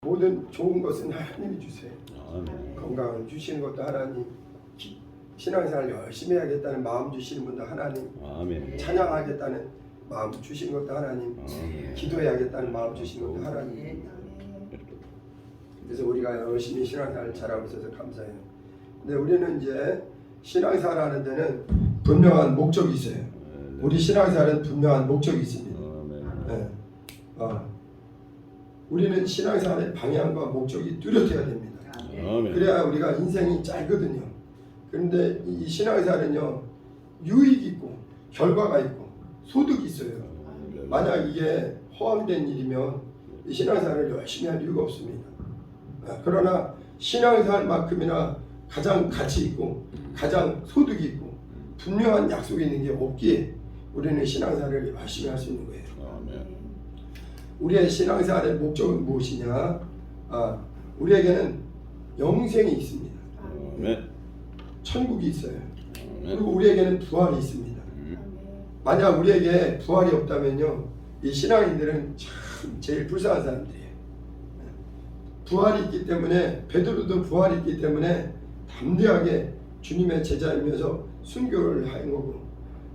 모든 좋은 것은 하나님이 주세요. 아멘. 건강을 주시는 것도 하나님, 신앙생활 열심히 하겠다는 마음 주시는 분도 하나님, 아멘. 찬양하겠다는 마음 주시는 것도 하나님, 아멘. 기도해야겠다는 마음 주시는 것도 하나님. 그래서 우리가 열심히 신앙생활 잘하고 있어서 감사해요. 근데 우리는 이제 신앙생활 하는 데는 분명한 목적이 있어요. 우리 신앙생활은 분명한 목적이 있습니다. 네. 우리는 신앙생활의 방향과 목적이 뚜렷해야 됩니다. 아멘. 그래야 우리가 인생이 짧거든요. 그런데 이 신앙생활은요, 유익 있고 결과가 있고 소득이 있어요. 만약 이게 허황된 일이면 이 신앙생활을 열심히 할 이유가 없습니다. 그러나 신앙생활만큼이나 가장 가치 있고 가장 소득이 있고 분명한 약속이 있는 게 없기에 우리는 신앙생활을 열심히 할 수 있는 거예요. 아멘. 우리의 신앙생활의 목적은 무엇이냐? 우리에게는 영생이 있습니다. 아멘. 천국이 있어요. 아멘. 그리고 우리에게는 부활이 있습니다. 만약 우리에게 부활이 없다면요, 이 신앙인들은 참 제일 불쌍한 사람들이에요. 부활이 있기 때문에, 베드로도 부활이 있기 때문에 담대하게 주님의 제자이면서 순교를 한 거고,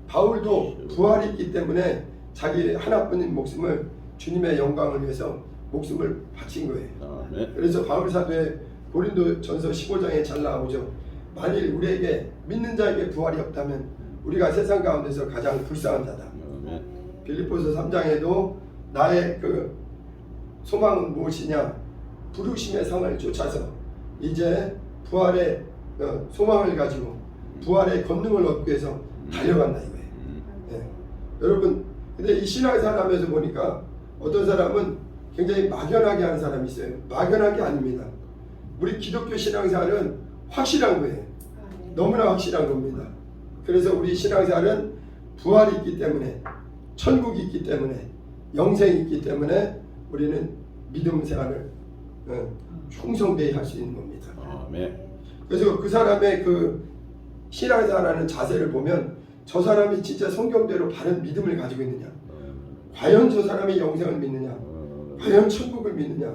바울도 부활이 있기 때문에 자기 하나뿐인 목숨을 주님의 영광을 위해서 목숨을 바친 거예요. 아멘. 그래서 바울 사도의 고린도전서 15장에 잘 나오죠. 만일 우리에게 믿는 자에게 부활이 없다면 우리가 세상 가운데서 가장 불쌍한 자다. 아멘. 빌립보서 3장에도 나의 그 소망은 무엇이냐? 부르심의 상을 쫓아서 이제 부활의 소망을 가지고 부활의 권능을 얻기 위해서 달려간다 이거예요. 네. 여러분, 근데 이 신앙생활 하면서 보니까 어떤 사람은 굉장히 막연하게 하는 사람이 있어요. 막연한 게 아닙니다. 우리 기독교 신앙생활은 확실한 거예요. 너무나 확실한 겁니다. 그래서 우리 신앙생활은 부활이 있기 때문에, 천국이 있기 때문에, 영생이 있기 때문에 우리는 믿음 생활을 충성되이 할 수 있는 겁니다. 아멘. 그래서 그 사람의 그 신앙생활하는 자세를 보면 저 사람이 진짜 성경대로 바른 믿음을 가지고 있느냐, 과연 저 사람이 영생을 믿느냐, 과연 천국을 믿느냐,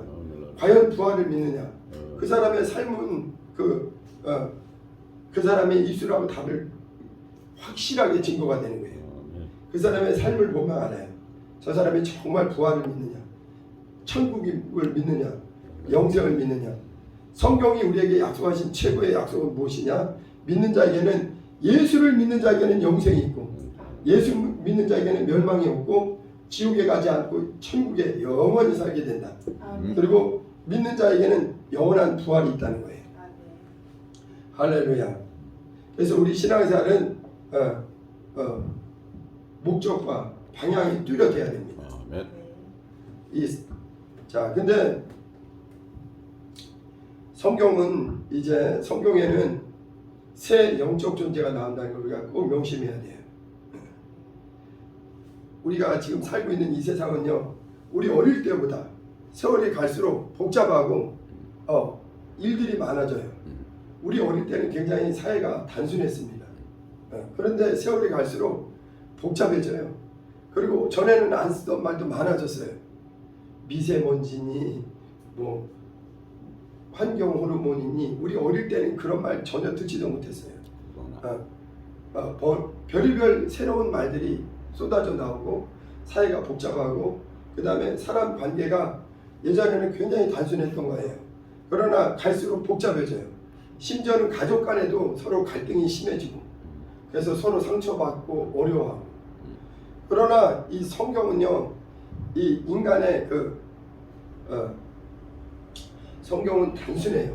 과연 부활을 믿느냐, 그 사람의 삶은 그 사람의 입술하고 답을 확실하게 증거가 되는 거예요. 그 사람의 삶을 보면 알아요. 저 사람이 정말 부활을 믿느냐, 천국을 믿느냐, 영생을 믿느냐. 성경이 우리에게 약속하신 최고의 약속은 무엇이냐? 믿는 자에게는, 예수를 믿는 자에게는 영생이 있고, 예수 믿는 자에게는 멸망이 없고, 지옥에 가지 않고 천국에 영원히 살게 된다. 그리고 믿는 자에게는 영원한 부활이 있다는 거예요. 할렐루야. 그래서 우리 신앙생활은 목적과 방향이 뚜렷해야 됩니다. 아멘. 근데 성경에는 새 영적 존재가 나온다는 걸 우리가 꼭 명심해야 돼요. 우리가 지금 살고 있는 이 세상은요, 우리 어릴 때보다 세월이 갈수록 복잡하고 일들이 많아져요. 우리 어릴 때는 굉장히 사회가 단순했습니다. 그런데 세월이 갈수록 복잡해져요. 그리고 전에는 안 쓰던 말도 많아졌어요. 미세먼지니 뭐 환경 호르몬이니, 우리 어릴 때는 그런 말 전혀 듣지도 못했어요. 별의별 새로운 말들이 쏟아져 나오고 사회가 복잡하고, 그 다음에 사람 관계가 예전에는 굉장히 단순했던 거예요. 그러나 갈수록 복잡해져요. 심지어는 가족 간에도 서로 갈등이 심해지고, 그래서 서로 상처받고 어려워하고. 그러나 이 성경은요, 이 인간의 성경은 단순해요.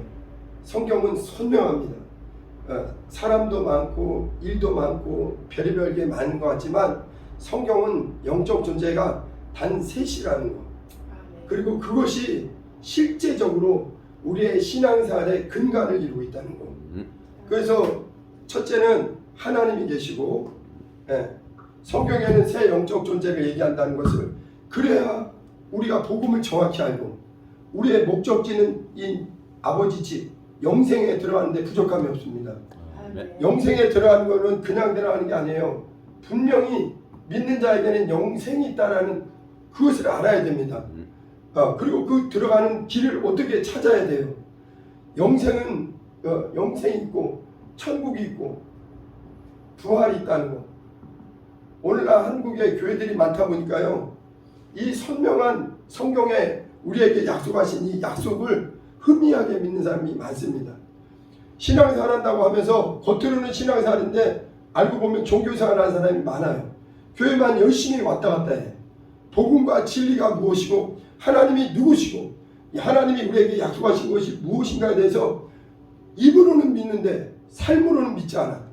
성경은 선명합니다. 사람도 많고 일도 많고 별의별 게 많은 것 같지만 성경은 영적 존재가 단 셋이라는 것, 그리고 그것이 실제적으로 우리의 신앙생활의 근간을 이루고 있다는 것. 그래서 첫째는 하나님이 계시고, 성경에는 새 영적 존재를 얘기한다는 것을, 그래야 우리가 복음을 정확히 알고 우리의 목적지는 이 아버지 집 영생에 들어가는데 부족함이 없습니다. 영생에 들어가는 것은 그냥 들어가는 게 아니에요. 분명히 믿는 자에게는 영생이 있다라는 그것을 알아야 됩니다. 그리고 그 들어가는 길을 어떻게 찾아야 돼요? 영생은 영생이 있고 천국이 있고 부활이 있다는 거. 오늘날 한국에 교회들이 많다 보니까요, 이 선명한 성경에 우리에게 약속하신 이 약속을 희미하게 믿는 사람이 많습니다. 신앙생활 한다고 하면서 겉으로는 신앙생활인데 알고 보면 종교생활 하는 사람이 많아요. 교회만 열심히 왔다 갔다 해. 복음과 진리가 무엇이고 하나님이 누구시고 하나님이 우리에게 약속하신 것이 무엇인가에 대해서 입으로는 믿는데 삶으로는 믿지 않아.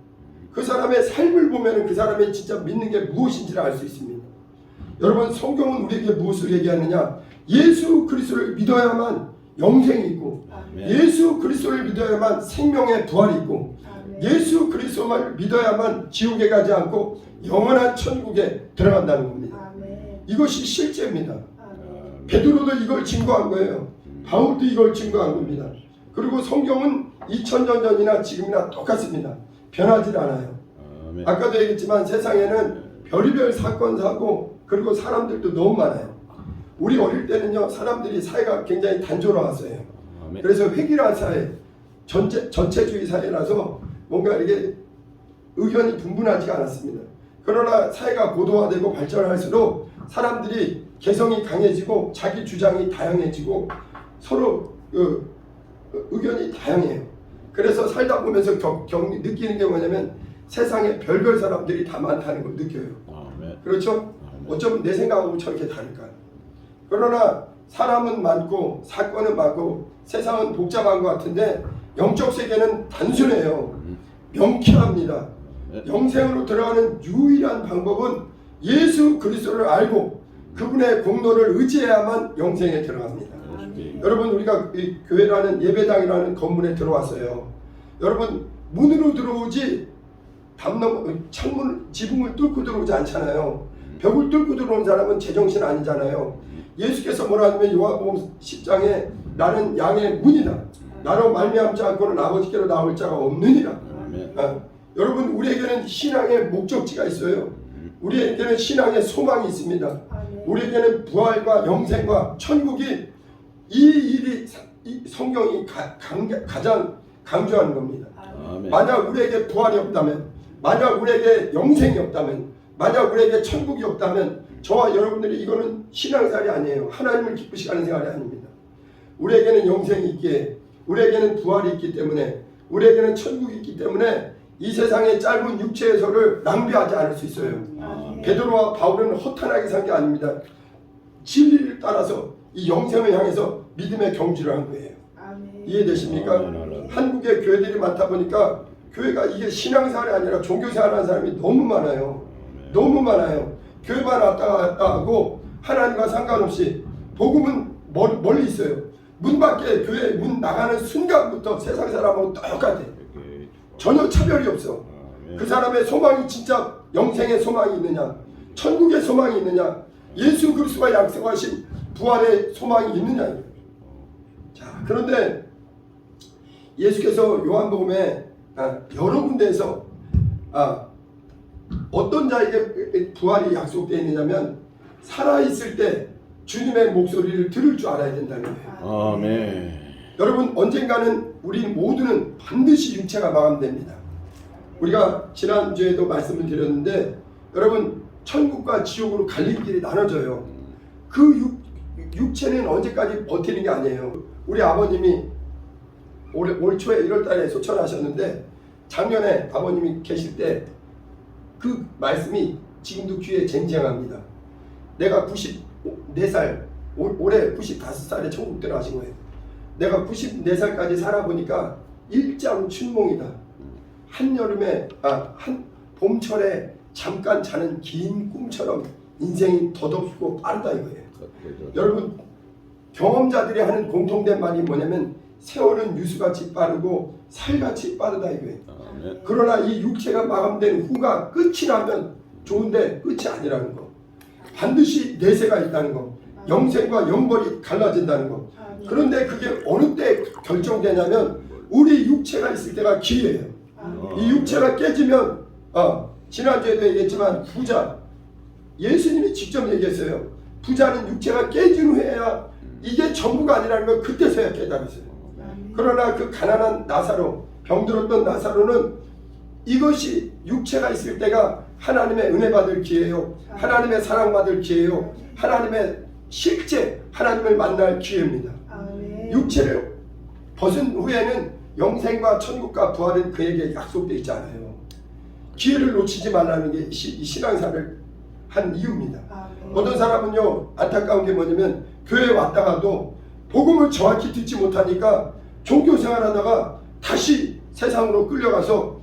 그 사람의 삶을 보면 그 사람의 진짜 믿는 게 무엇인지를 알 수 있습니다. 여러분, 성경은 우리에게 무엇을 얘기하느냐? 예수 그리스도를 믿어야만 영생이 있고, 예수 그리스도를 믿어야만 생명의 부활이 있고, 예수 그리스도를 믿어야만 지옥에 가지 않고 영원한 천국에 들어간다는 겁니다. 이것이 실제입니다. 베드로도 이걸 증거한 거예요. 바울도 이걸 증거한 겁니다. 그리고 성경은 2000년 전이나 지금이나 똑같습니다. 변하지 않아요. 아까도 얘기했지만 세상에는 별의별 사건 사고 그리고 사람들도 너무 많아요. 우리 어릴 때는요, 사람들이 사회가 굉장히 단조로웠어요. 그래서 획일화 사회, 전체주의 사회라서 뭔가 이렇게 의견이 분분하지가 않았습니다. 그러나 사회가 고도화되고 발전할수록 사람들이 개성이 강해지고 자기 주장이 다양해지고 서로 의견이 다양해요. 그래서 살다 보면서 느끼는 게 뭐냐면 세상에 별별 사람들이 다 많다는 걸 느껴요. 그렇죠? 어쩌면 내 생각하고 저렇게 다를까. 그러나 사람은 많고 사건은 많고 세상은 복잡한 것 같은데 영적 세계는 단순해요. 명쾌합니다. 영생으로 들어가는 유일한 방법은 예수 그리스도를 알고 그분의 공로를 의지해야만 영생에 들어갑니다. 여러분, 우리가 이 교회라는 예배당이라는 건물에 들어왔어요. 여러분, 문으로 들어오지 창문, 지붕을 뚫고 들어오지 않잖아요. 벽을 뚫고 들어온 사람은 제정신 아니잖아요. 예수께서 뭐라 하냐면 요한복음 10장에 나는 양의 문이다. 나로 말미암지 않고는 아버지께로 나올 자가 없느니라. 여러분, 우리에게는 신앙의 목적지가 있어요. 우리에게는 신앙의 소망이 있습니다. 우리에게는 부활과 영생과 천국이 이 일이 성경이 가장 강조하는 겁니다. 만약 우리에게 부활이 없다면, 만약 우리에게 영생이 없다면, 만약 우리에게 천국이 없다면 저와 여러분들이 이거는 신앙생활이 아니에요. 하나님을 기쁘시게 하는 생활이 아닙니다. 우리에게는 영생이 있기에, 우리에게는 부활이 있기 때문에, 우리에게는 천국이 있기 때문에 이 세상의 짧은 육체에서를 낭비하지 않을 수 있어요. 베드로와 바울은 허탄하게 산 게 아닙니다. 진리를 따라서 이 영생을 향해서 믿음의 경주를 한 거예요. 이해되십니까? 한국에 교회들이 많다 보니까 교회가 이게 신앙생활이 아니라 종교생활 하는 사람이 너무 많아요. 너무 많아요. 교회만 왔다 갔다 하고 하나님과 상관없이 복음은 멀리 있어요. 문 밖에 교회 문 나가는 순간부터 세상 사람하고 똑같아. 전혀 차별이 없어. 그 사람의 소망이 진짜 영생의 소망이 있느냐, 천국의 소망이 있느냐, 예수 그리스도가 약속하신 부활의 소망이 있느냐. 자, 그런데 예수께서 요한복음에 여러 군데에서 어떤 자에게 부활이 약속되어 있느냐면 살아있을 때 주님의 목소리를 들을 줄 알아야 된다는 거예요. 아멘. 여러분, 언젠가는 우리 모두는 반드시 육체가 마감됩니다. 우리가 지난주에도 말씀을 드렸는데 여러분, 천국과 지옥으로 갈림길이 나눠져요. 그 육체는 언제까지 버티는 게 아니에요. 우리 아버님이 올 초에 1월달에 소천하셨는데 작년에 아버님이 계실 때 그 말씀이 지금도 귀에 쟁쟁합니다. 내가 94살, 올해 95살에 천국 들어가신 거예요. 내가 94살까지 살아보니까 일장춘몽이다. 한여름에 한 봄철에 잠깐 자는 긴 꿈처럼 인생이 덧없고 빠르다 이거예요. 여러분, 경험자들이 하는 공통된 말이 뭐냐면 세월은 유수같이 빠르고 살같이 빠르다 이거예요. 그러나 이 육체가 마감된 후가 끝이 나면 좋은데 끝이 아니라는 거. 반드시 내세가 있다는 거. 영생과 영벌이 갈라진다는 거. 그런데 그게 어느 때 결정되냐면 우리 육체가 있을 때가 기회예요. 이 육체가 깨지면 지난주에도 얘기했지만 부자, 예수님이 직접 얘기했어요. 부자는 육체가 깨진 후에야 이게 전부가 아니라는 걸 그때서야 깨달았어요. 그러나 그 가난한 나사로, 병들었던 나사로는 이것이 육체가 있을 때가 하나님의 은혜 받을 기회요, 하나님의 사랑 받을 기회요, 하나님의 실제 하나님을 만날 기회입니다. 육체를 벗은 후에는 영생과 천국과 부활은 그에게 약속되어 있지 않아요. 기회를 놓치지 말라는 게 이 신앙사를 한 이유입니다. 어떤 사람은요, 안타까운 게 뭐냐면 교회에 왔다가도 복음을 정확히 듣지 못하니까 종교생활하다가 다시 세상으로 끌려가서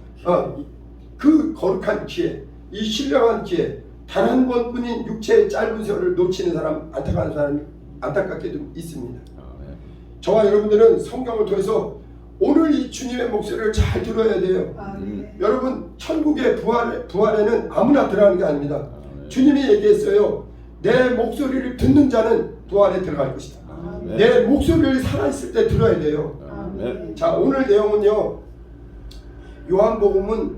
그 거룩한 기회, 이 신령한 기회, 단 한 번뿐인 육체의 짧은 세월을 놓치는 사람, 안타까운 사람이 안타깝게도 있습니다. 저와 여러분들은 성경을 통해서 오늘 이 주님의 목소리를 잘 들어야 돼요. 여러분, 천국의 부활에는 아무나 들어가는 게 아닙니다. 주님이 얘기했어요. 내 목소리를 듣는 자는 부활에 들어갈 것이다. 내 목소리를 살아있을 때 들어야 돼요. 자, 오늘 내용은요, 요한복음은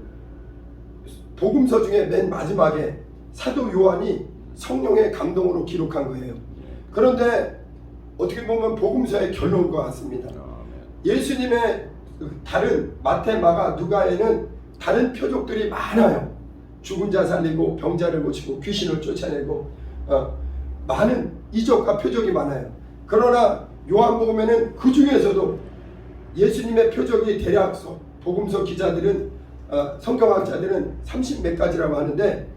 복음서 중에 맨 마지막에 사도 요한이 성령의 감동으로 기록한 거예요. 그런데 어떻게 보면 복음서의 결론과 같습니다. 예수님의 다른 마태, 마가, 누가에는 다른 표적들이 많아요. 죽은 자 살리고 병자를 고치고 귀신을 쫓아내고 많은 이적과 표적이 많아요. 그러나 요한복음에는 그 중에서도 예수님의 표적이 대략 복음서 기자들은 성경학자들은 30몇 가지라고 하는데,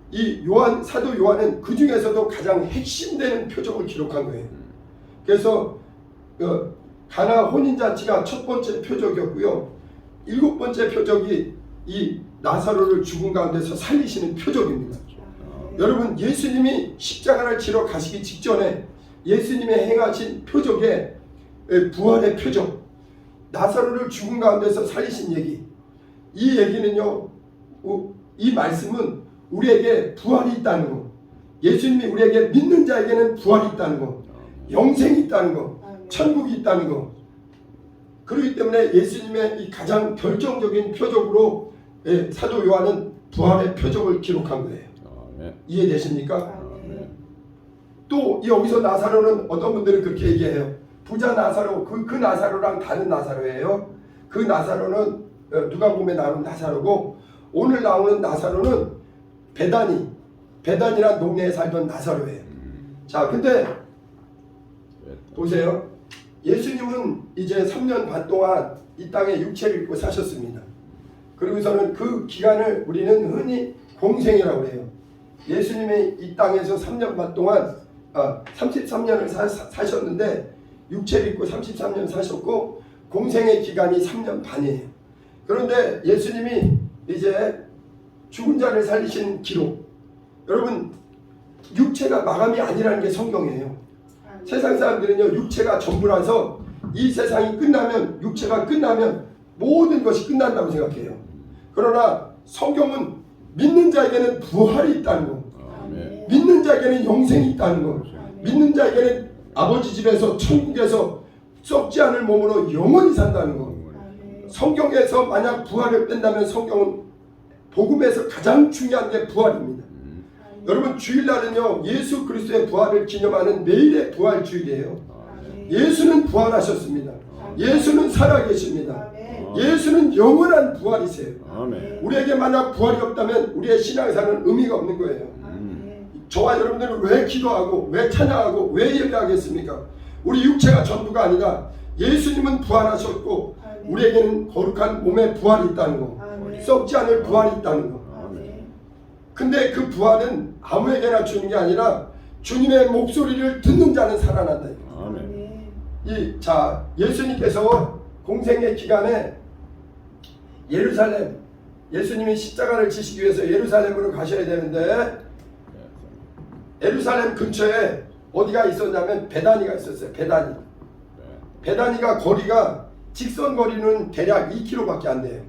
이 사도 요한은 그 중에서도 가장 핵심되는 표적을 기록한 거예요. 그래서 가나 혼인잔치가 첫 번째 표적이었고요. 7번째 표적이 이 나사로를 죽은 가운데서 살리시는 표적입니다. 여러분, 예수님이 십자가를 지러 가시기 직전에 예수님의 행하신 표적의 부활의 표적, 나사로를 죽은 가운데서 살리신 얘기, 이 얘기는요, 이 말씀은 우리에게 부활이 있다는 거, 예수님이 우리에게 믿는 자에게는 부활이 있다는 거, 영생이 있다는 거, 천국이 있다는 거. 그렇기 때문에 예수님의 이 가장 결정적인 표적으로 사도 요한은 부활의 표적을 기록한 거예요. 이해되십니까? 또 여기서 나사로는 어떤 분들은 그렇게 얘기해요. 부자 나사로, 그 나사로랑 다른 나사로예요. 그 나사로는 누가복음에 나오는 나사로고, 오늘 나오는 나사로는 베단이라는 동네에 살던 나사로예요. 자, 근데 보세요. 예수님은 이제 3년 반 동안 이 땅에 육체를 입고 사셨습니다. 그러고서는 그 기간을 우리는 흔히 공생이라고 해요. 예수님이 이 땅에서 3년 반 동안 33년을 사셨는데 육체를 입고 33년 사셨고 공생의 기간이 3년 반이에요. 그런데 예수님이 이제 죽은 자를 살리신 기록, 여러분, 육체가 마감이 아니라는 게 성경이에요. 세상 사람들은요, 육체가 전부라서 이 세상이 끝나면, 육체가 끝나면 모든 것이 끝난다고 생각해요. 그러나 성경은 믿는 자에게는 부활이 있다는 거, 믿는 자에게는 영생이 있다는 거, 믿는 자에게는 아버지 집에서, 천국에서 썩지 않을 몸으로 영원히 산다는 거. 성경에서 만약 부활을 뺀다면 성경은 복음에서 가장 중요한 게 부활입니다. 여러분, 주일날은요, 예수 그리스도의 부활을 기념하는 매일의 부활 주일이에요. 예수는 부활하셨습니다. 예수는 살아계십니다. 예수는 영원한 부활이세요. 우리에게 만약 부활이 없다면 우리의 신앙생활은 의미가 없는 거예요. 저와 여러분들은 왜 기도하고 왜 찬양하고 왜 예배하겠습니까? 우리 육체가 전부가 아니라 예수님은 부활하셨고 우리에게는 거룩한 몸에 부활이 있다는 거, 썩지 않을 부활이 있다는 거. 근데 그 부활은 아무에게나 주는 게 아니라 주님의 목소리를 듣는 자는 살아난다. 자, 예수님께서 공생의 기간에 예루살렘, 예수님이 십자가를 지시기 위해서 예루살렘으로 가셔야 되는데 예루살렘 근처에 어디가 있었냐면 베다니가 있었어요. 베다니가 거리가 직선 거리는 대략 2km밖에 안 돼요.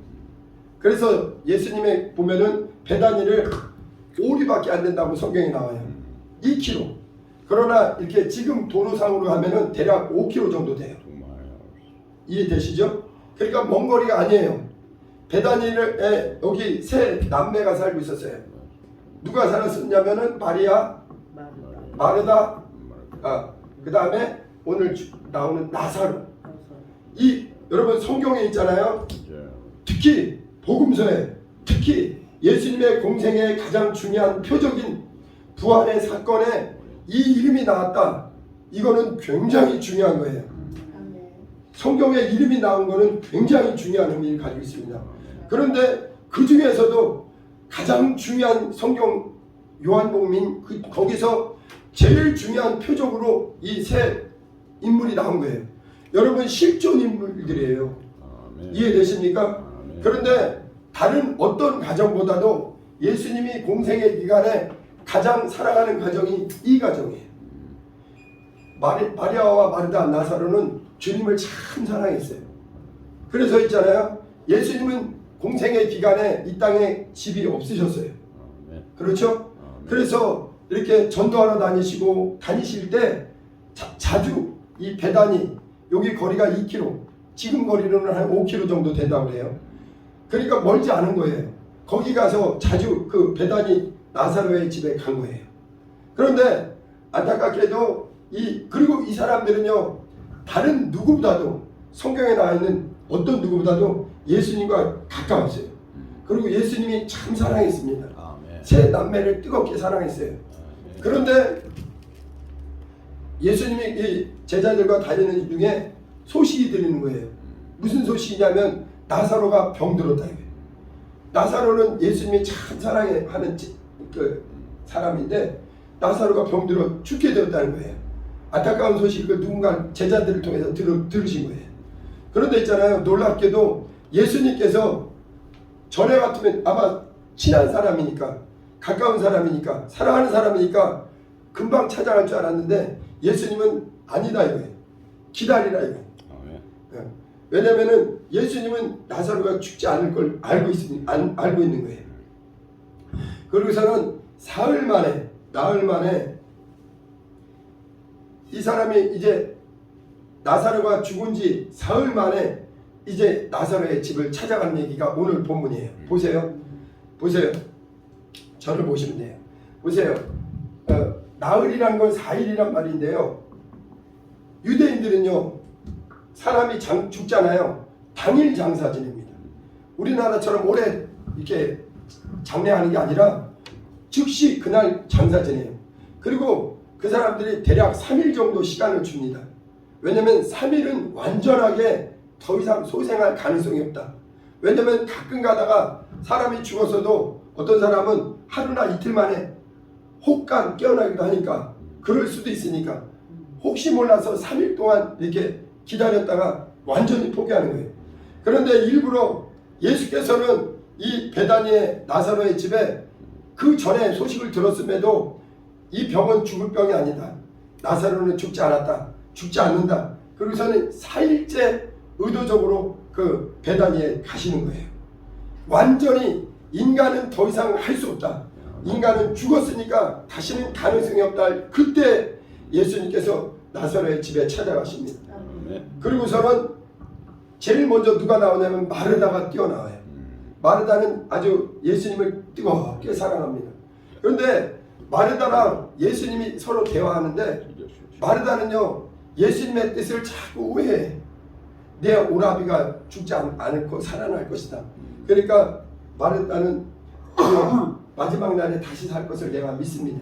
그래서 예수님의 보면은 베다니를 5리밖에 안 된다고 성경에 나와요. 2km. 그러나 이렇게 지금 도로상으로 하면은 대략 5km 정도 돼요. 이해되시죠? 그러니까 먼 거리가 아니에요. 베다니에 여기 세 남매가 살고 있었어요. 누가 살았었냐면은 마리아, 마르다, 그 다음에 오늘 나오는 나사로. 이 여러분 성경에 있잖아요. 특히 복음서에 특히 예수님의 공생의 가장 중요한 표적인 부활의 사건에 이 이름이 나왔다. 이거는 굉장히 중요한 거예요. 성경에 이름이 나온 거는 굉장히 중요한 의미를 가지고 있습니다. 그런데 그 중에서도 가장 중요한 성경 요한복음인 거기서 제일 중요한 표적으로 이 세 인물이 나온 거예요. 여러분 실존 인물들이에요. 이해되십니까? 그런데 다른 어떤 가정보다도 예수님이 공생의 기간에 가장 사랑하는 가정이 이 가정이에요. 마리아와 마르다, 나사로는 주님을 참 사랑했어요. 그래서 있잖아요. 예수님은 공생의 기간에 이 땅에 집이 없으셨어요. 그렇죠? 그래서 이렇게 전도하러 다니실 때 자주 이 베다니 여기 거리가 2km, 지금 거리로는 한 5km 정도 된다고 해요. 그러니까 멀지 않은 거예요. 거기 가서 자주 그 베다니 나사로의 집에 간 거예요. 그런데 안타깝게도 그리고 이 사람들은요, 다른 누구보다도 성경에 나와 있는 어떤 누구보다도 예수님과 가까웠어요. 그리고 예수님이 참 사랑했습니다. 세 남매를 뜨겁게 사랑했어요. 그런데 예수님이 이 제자들과 다니는 중에 소식이 들리는 거예요. 무슨 소식이냐면 나사로가 병들었다 이거예요. 나사로는 예수님이 참 사랑하는 그 사람인데 나사로가 병들어 죽게 되었다는 거예요. 안타까운 소식을 누군가 제자들을 통해서 들으신 거예요. 그런데 있잖아요, 놀랍게도 예수님께서 전에 같으면 아마 친한 사람이니까, 가까운 사람이니까, 사랑하는 사람이니까 금방 찾아갈 줄 알았는데 예수님은 아니다 이거예요. 기다리라 이거예요. 왜냐면은 예수님은 나사로가 죽지 않을 걸 알고 있는 거예요. 그러고서는 나흘 만에 이 사람이 이제 나사로가 죽은 지 사흘 만에 이제 나사로의 집을 찾아간 얘기가 오늘 본문이에요. 보세요. 저를 보시면 돼요. 보세요. 나흘이란 건 4일이란 말인데요. 유대인들은요, 사람이 죽잖아요. 당일 장사 지냅니다. 우리나라처럼 오래 이렇게 장례하는 게 아니라 즉시 그날 장사 지내요. 그리고 그 사람들이 대략 3일 정도 시간을 줍니다. 왜냐면 3일은 완전하게 더 이상 소생할 가능성이 없다. 왜냐면 가끔 가다가 사람이 죽었어도 어떤 사람은 하루나 이틀 만에 혹간 깨어나기도 하니까 그럴 수도 있으니까 혹시 몰라서 3일 동안 이렇게 기다렸다가 완전히 포기하는 거예요. 그런데 일부러 예수께서는 이 베다니의 나사로의 집에 그 전에 소식을 들었음에도 이 병은 죽을 병이 아니다. 나사로는 죽지 않았다. 죽지 않는다. 그러고서는 4일째 의도적으로 그 베다니에 가시는 거예요. 완전히 인간은 더 이상 할 수 없다. 인간은 죽었으니까 다시는 가능성이 없다. 그때 예수님께서 나사로의 집에 찾아가십니다. 그리고서는 제일 먼저 누가 나오냐면 마르다가 뛰어나와요. 마르다는 아주 예수님을 뜨겁게 사랑합니다. 그런데 마르다랑 예수님이 서로 대화하는데 마르다는요, 예수님의 뜻을 자꾸 오해해. 내 오라비가 죽지 않고 살아날 것이다. 그러니까 마르다는 마지막 날에 다시 살 것을 내가 믿습니다.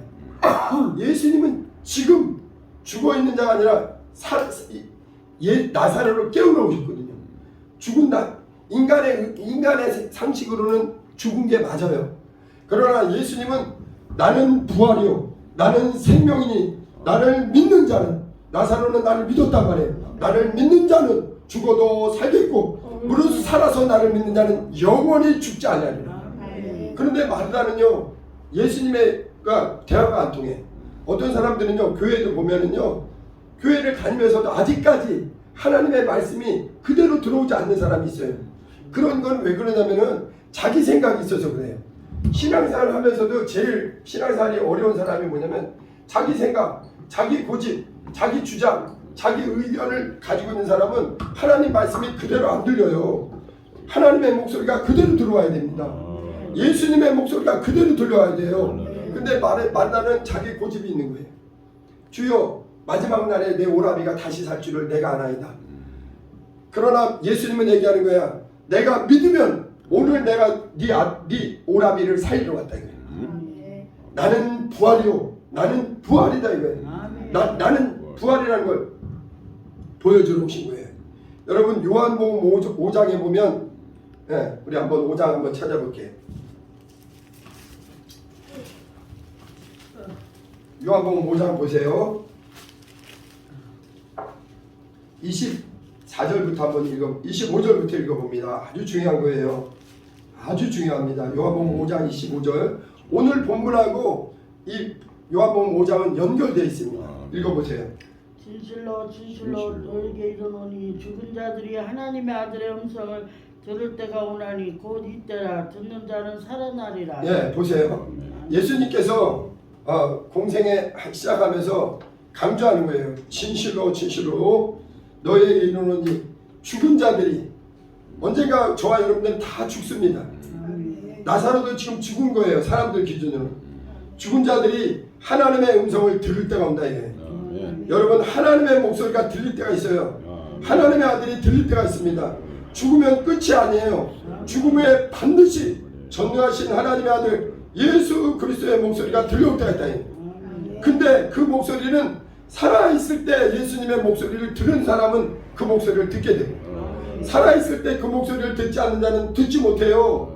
예수님은 지금 죽어있는 자가 아니라 나사로를 깨우러 오셨거든요. 죽은다. 인간의 상식으로는 죽은 게 맞아요. 그러나 예수님은 나는 부활이요, 나는 생명이니 나를 믿는 자는, 나사로는 나를 믿었단 말이에요. 나를 믿는 자는 죽어도 살겠고 무릇 살아서 나를 믿는 자는 영원히 죽지 아니하리라. 그런데 마르다는요, 예수님과 대화가 안 통해. 어떤 사람들은요, 교회도 보면은요, 교회를 다니면서도 아직까지 하나님의 말씀이 그대로 들어오지 않는 사람이 있어요. 그런 건 왜 그러냐면은 자기 생각이 있어서 그래요. 신앙생활을 하면서도 제일 신앙생활이 어려운 사람이 뭐냐면 자기 생각, 자기 고집, 자기 주장, 자기 의견을 가지고 있는 사람은 하나님 말씀이 그대로 안 들려요. 하나님의 목소리가 그대로 들어와야 됩니다. 예수님의 목소리가 그대로 들려와야 돼요. 근데 마르다는 자기 고집이 있는 거예요. 주여, 마지막 날에 내 오라비가 다시 살 줄을 내가 아나이다. 그러나 예수님은 얘기하는 거야. 내가 믿으면 오늘 내가 네 오라비를 살리러 왔다 이거야. 나는 부활이요. 나는 부활이다 이거야. 나는 부활이라는 걸 보여주러 오신 거예요. 여러분 요한복음 5장에 보면 우리 한번 5장 한번 찾아볼게요. 요한복음 5장 보세요. 24절부터 한번 25절부터 읽어봅니다. 아주 중요한 거예요. 아주 중요합니다. 요한복음 5장 25절. 오늘 본문하고 이 요한복음 5장은 연결되어 있습니다. 읽어보세요. 진실로 너에게 이르노니 죽은 자들이 하나님의 아들의 음성을 들을 때가 오나니 곧 이때라. 듣는 자는 살아나리라. 예, 보세요. 예수님께서 공생에 시작하면서 강조하는 거예요. 진실로 너에게 이르노니 죽은 자들이 언젠가 저와 여러분들은 다 죽습니다. 나사로도 지금 죽은 거예요. 사람들 기준으로. 죽은 자들이 하나님의 음성을 들을 때가 온다 이게. 여러분 하나님의 목소리가 들릴 때가 있어요. 하나님의 아들이 들릴 때가 있습니다. 죽으면 끝이 아니에요. 죽음에 반드시 전능하신 하나님의 아들 예수 그리스도의 목소리가 들려올 때가 있다. 근데 그 목소리는 살아있을 때 예수님의 목소리를 들은 사람은 그 목소리를 듣게 돼요. 살아있을 때 그 목소리를 듣지 않는 자는 듣지 못해요.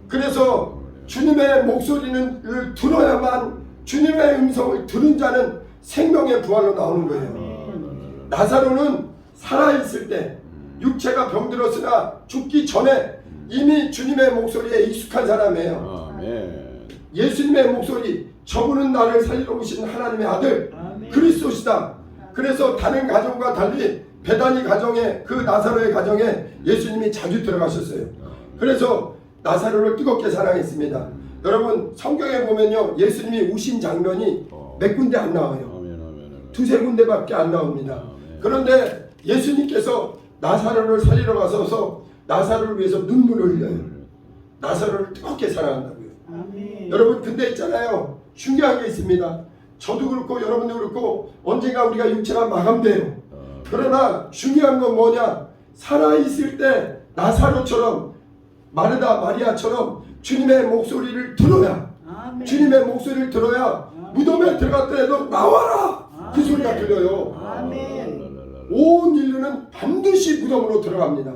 그래서 주님의 목소리를 들어야만 주님의 음성을 들은 자는 생명의 부활로 나오는 거예요. 나사로는 살아있을 때 육체가 병들었으나 죽기 전에 이미 주님의 목소리에 익숙한 사람이에요. 예수님의 목소리, 저분은 나를 살리러 오신 하나님의 아들 그리스도시다. 그래서 다른 가정과 달리 베다니 가정에, 그 나사로의 가정에 예수님이 자주 들어가셨어요. 그래서 나사로를 뜨겁게 사랑했습니다. 여러분 성경에 보면요 예수님이 우신 장면이 몇 군데 안 나와요. 두세 군데밖에 안 나옵니다. 그런데 예수님께서 나사로를 살리러 가셔서 나사로를 위해서 눈물을 흘려요. 나사로를 뜨겁게 사랑한다고요. 여러분 근데 있잖아요, 중요한 게 있습니다. 저도 그렇고 여러분도 그렇고 언젠가 우리가 육체가 마감돼요. 그러나 중요한 건 뭐냐, 살아있을 때 나사로처럼 마르다 마리아처럼 주님의 목소리를 들어야, 주님의 목소리를 들어야 무덤에 들어갔더라도 나와라 그 소리가 들려요. 온 인류는 반드시 무덤으로 들어갑니다.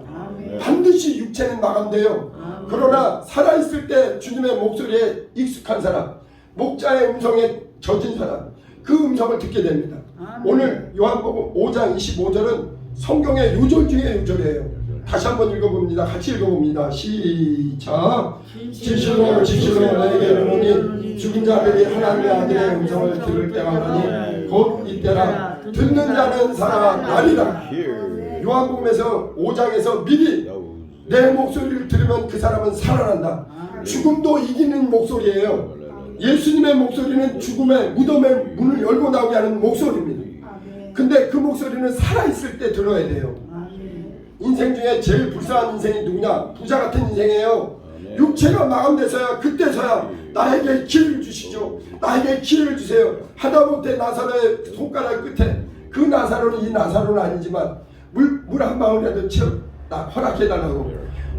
반드시 육체는 마감돼요. 그러나 살아있을 때 주님의 목소리에 익숙한 사람, 목자의 음성에 젖은 사람, 그 음성을 듣게 됩니다. 오늘 요한복음 5장 25절은 성경의 요절 중에 요절이에요. 다시 한번 읽어봅니다. 같이 읽어봅니다. 시작. 진실로 너에게 이르노니 죽은 자들이 하나님의 아들의 음성을 들을 때가 오나니 곧 이때라. 듣는 자는 살아나리라. 요한복음에서 5장에서 미리 내 목소리를 들으면 그 사람은 살아난다. 죽음도 이기는 목소리예요. 예수님의 목소리는 죽음의 무덤의 문을 열고 나오게 하는 목소리입니다. 근데 그 목소리는 살아있을 때 들어야 돼요. 인생 중에 제일 불쌍한 인생이 누구냐? 부자 같은 인생이에요. 육체가 마감돼서야, 그때서야 나에게 기회를 주시죠. 나에게 기회를 주세요. 하다못해 나사로의 손가락 끝에, 그 나사로는 이 나사로는 아니지만 물 한 방울이라도 허락해달라고.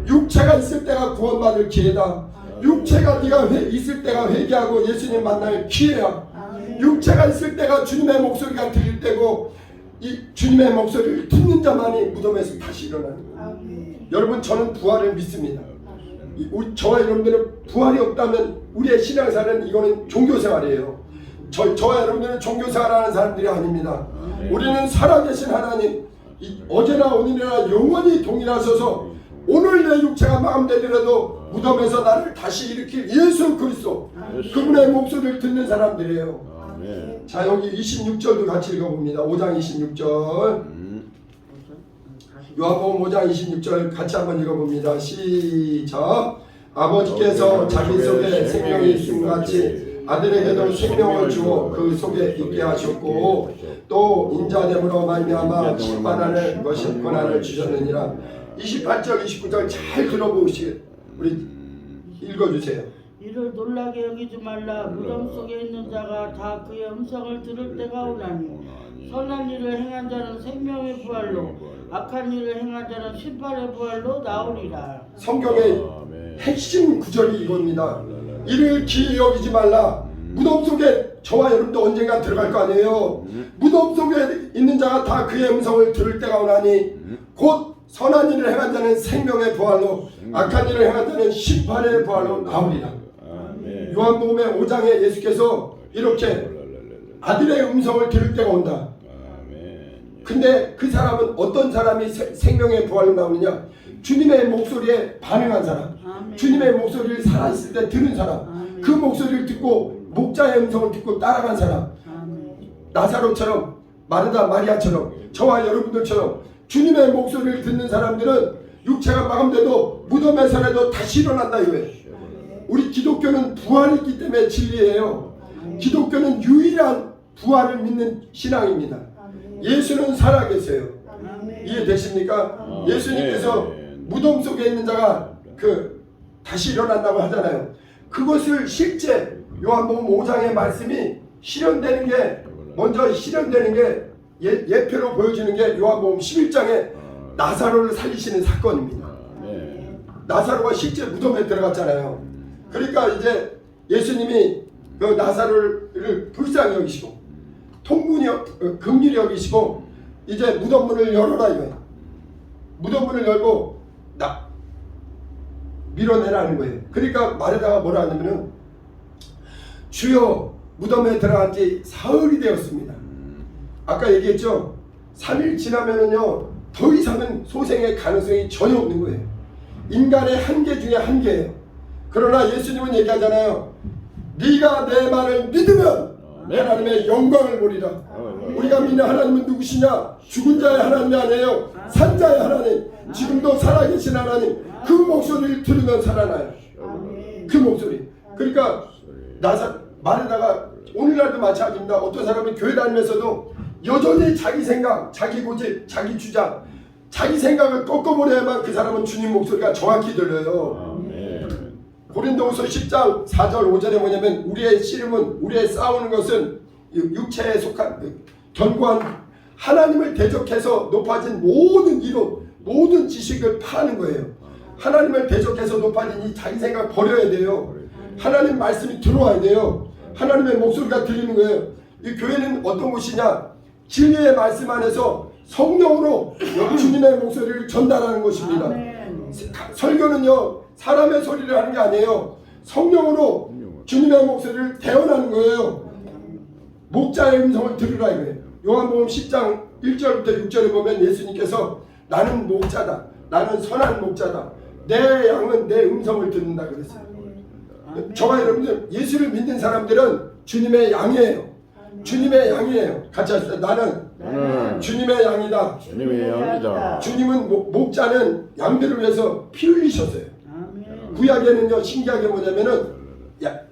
육체가 있을 때가 구원받을 기회다. 육체가 네가 있을 때가 회개하고 예수님 만날 기회야. 육체가 있을 때가 주님의 목소리가 들릴 때고, 이 주님의 목소리를 듣는 자만이 무덤에서 다시 일어나는 거예요. 여러분 저는 부활을 믿습니다. 저와 여러분들은 부활이 없다면 우리의 신앙생활은 이거는 종교생활이에요. 저와 여러분들은 종교생활하는 사람들이 아닙니다. 우리는 살아계신 하나님, 어제나 오늘이나 영원히 동일하셔서 오늘 내 육체가 마감되더라도 무덤에서 나를 다시 일으킬 예수 그리스도, 그분의 목소리를 듣는 사람들이에요. 자 여기 26절도 같이 읽어봅니다. 5장 26절. 요한복음 5장 26절 같이 한번 읽어봅니다. 시작. 아버지께서 자기 속에 생명이 있음같이 아들에게도 생명을 주어 그 속에 있게 하셨고 또 인자됨으로 말미암아 심판하는 것이 권한을 주셨느니라. 28절 29절 잘 들어보시게 우리 읽어주세요. 이를 놀라게 여기지 말라. 무덤 속에 있는 자가 다 그의 음성을 들을 때가 오나니 선한 일을 행한 자는 생명의 부활로 악한 일을 행한 자는 심판의 부활로 나오리라. 성경의 핵심 구절이 이겁니다. 이를 기이 여기지 말라. 무덤 속에 저와 여러분도 언젠가 들어갈 거 아니에요. 무덤 속에 있는 자가 다 그의 음성을 들을 때가 오나니 곧 선한 일을 행한 자는 생명의 부활로 악한 일을 행한 자는 심판의 부활로 나오리라. 요한복음의 5장에 예수께서 이렇게 아들의 음성을 들을 때가 온다. 근데 그 사람은 어떤 사람이 생명의 부활로 나오느냐? 주님의 목소리에 반응한 사람, 주님의 목소리를 살아있을 때 들은 사람, 그 목소리를 듣고 목자의 음성을 듣고 따라간 사람, 나사로처럼, 마르다 마리아처럼, 저와 여러분들처럼 주님의 목소리를 듣는 사람들은 육체가 마감돼도 무덤에서라도 다시 일어난다 이거예요. 우리 기독교는 부활이 있기 때문에 진리예요. 기독교는 유일한 부활을 믿는 신앙입니다. 예수는 살아계세요. 이해되십니까? 예수님께서 무덤 속에 있는 자가 다시 일어난다고 하잖아요. 그것을 실제 요한복음 5장의 말씀이 실현되는 게 먼저 실현되는 게 예표로 보여주는 게 요한복음 11장에 나사로를 살리시는 사건입니다. 나사로가 실제 무덤에 들어갔잖아요. 그러니까 이제 예수님이 그 나사로를 불쌍히 여기시고 긍휼히 여기시고 이제 무덤문을 열어라 이거예요. 무덤문을 열고 밀어내라는 거예요. 그러니까 마르다가 뭐라 하냐면은 주여 무덤에 들어간 지 사흘이 되었습니다. 아까 얘기했죠. 3일 지나면은요 더 이상은 소생의 가능성이 전혀 없는 거예요. 인간의 한계 중에 한계예요. 그러나 예수님은 얘기하잖아요. 네가 내 말을 믿으면 하나님의 영광을 보리라. 우리가 믿는 하나님은 누구시냐? 죽은 자의 하나님이 아니에요. 산 자의 하나님, 지금도 살아계신 하나님. 그 목소리를 들으면 살아나요. 그 목소리. 그러니까 말에다가 오늘날도 마찬가지입니다. 어떤 사람이 교회 다니면서도 여전히 자기 생각, 자기 고집, 자기 주장, 자기 생각을 꺾어버려야만 그 사람은 주님 목소리가 정확히 들려요. 고린도후서 10장 4절 5절에 뭐냐면 우리의 씨름은 우리의 싸우는 것은 육체에 속한 견고한 하나님을 대적해서 높아진 모든 이론, 모든 지식을 파는 거예요. 하나님을 대적해서 높아진 이 자기 생각 버려야 돼요. 하나님 말씀이 들어와야 돼요. 하나님의 목소리가 들리는 거예요. 이 교회는 어떤 곳이냐? 진리의 말씀 안에서 성령으로 주님의 목소리를 전달하는 것입니다. 설교는요 사람의 소리를 하는 게 아니에요. 성령으로 주님의 목소리를 대언하는 거예요. 목자의 음성을 들으라 이거예요. 요한복음 10장 1절부터 6절에 보면 예수님께서 나는 목자다. 나는 선한 목자다. 내 양은 내 음성을 듣는다 그랬어요. 저와 여러분들 예수를 믿는 사람들은 주님의 양이에요. 주님의 양이에요. 같이 하시죠. 나는 주님의 양이다. 주님의 양이다. 주님은 목자는 양들을 위해서 피 흘리셨어요. 구약에는요 신기하게 뭐냐면은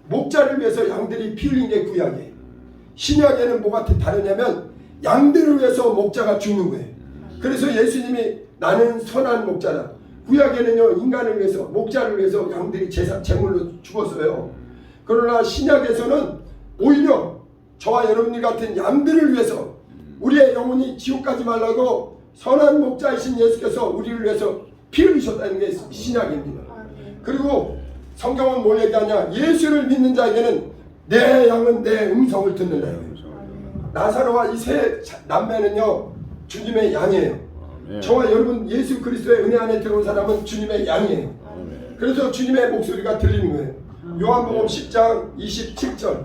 목자를 위해서 양들이 피 흘린 게 구약이에요. 신약에는 뭐가 다르냐면 양들을 위해서 목자가 죽는 거예요. 그래서 예수님이 나는 선한 목자다. 구약에는요 인간을 위해서 목자를 위해서 양들이 제물로 죽었어요. 그러나 신약에서는 오히려 저와 여러분들 같은 양들을 위해서 우리의 영혼이 지옥 가지 말라고 선한 목자이신 예수께서 우리를 위해서 피 흘리셨다는 게 신약입니다. 그리고 성경은 뭘 얘기하냐? 예수를 믿는 자에게는 내 양은 내 음성을 듣는다. 나사로와 이 세 남매는요 주님의 양이에요. 저와 여러분 예수 그리스도의 은혜 안에 들어온 사람은 주님의 양이에요. 그래서 주님의 목소리가 들리는 거예요. 요한복음 10장 27절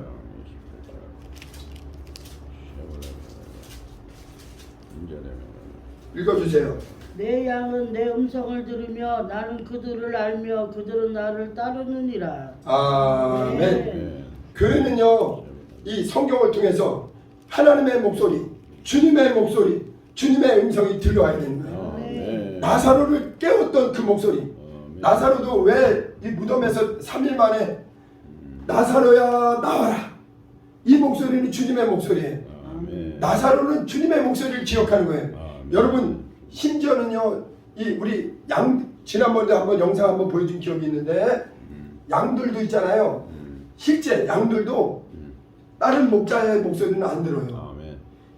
읽어주세요. 내 양은 내 음성을 들으며 나는 그들을 알며 그들은 나를 따르느니라. 아멘. 교회는요 이 성경을 통해서 하나님의 목소리, 주님의 목소리, 주님의 음성이 들려와야 되는 거예요. 나사로를 깨웠던 그 목소리. 나사로도 왜 이 무덤에서 3일 만에 나사로야 나와라. 이 목소리는 주님의 목소리예요. 나사로는 주님의 목소리를 기억하는 거예요. 여러분 심지어는요 이 우리 양 지난번에 한번 영상 한번 보여준 기억이 있는데 양들도 있잖아요. 실제 양들도 다른 목자의 목소리는 안 들어요.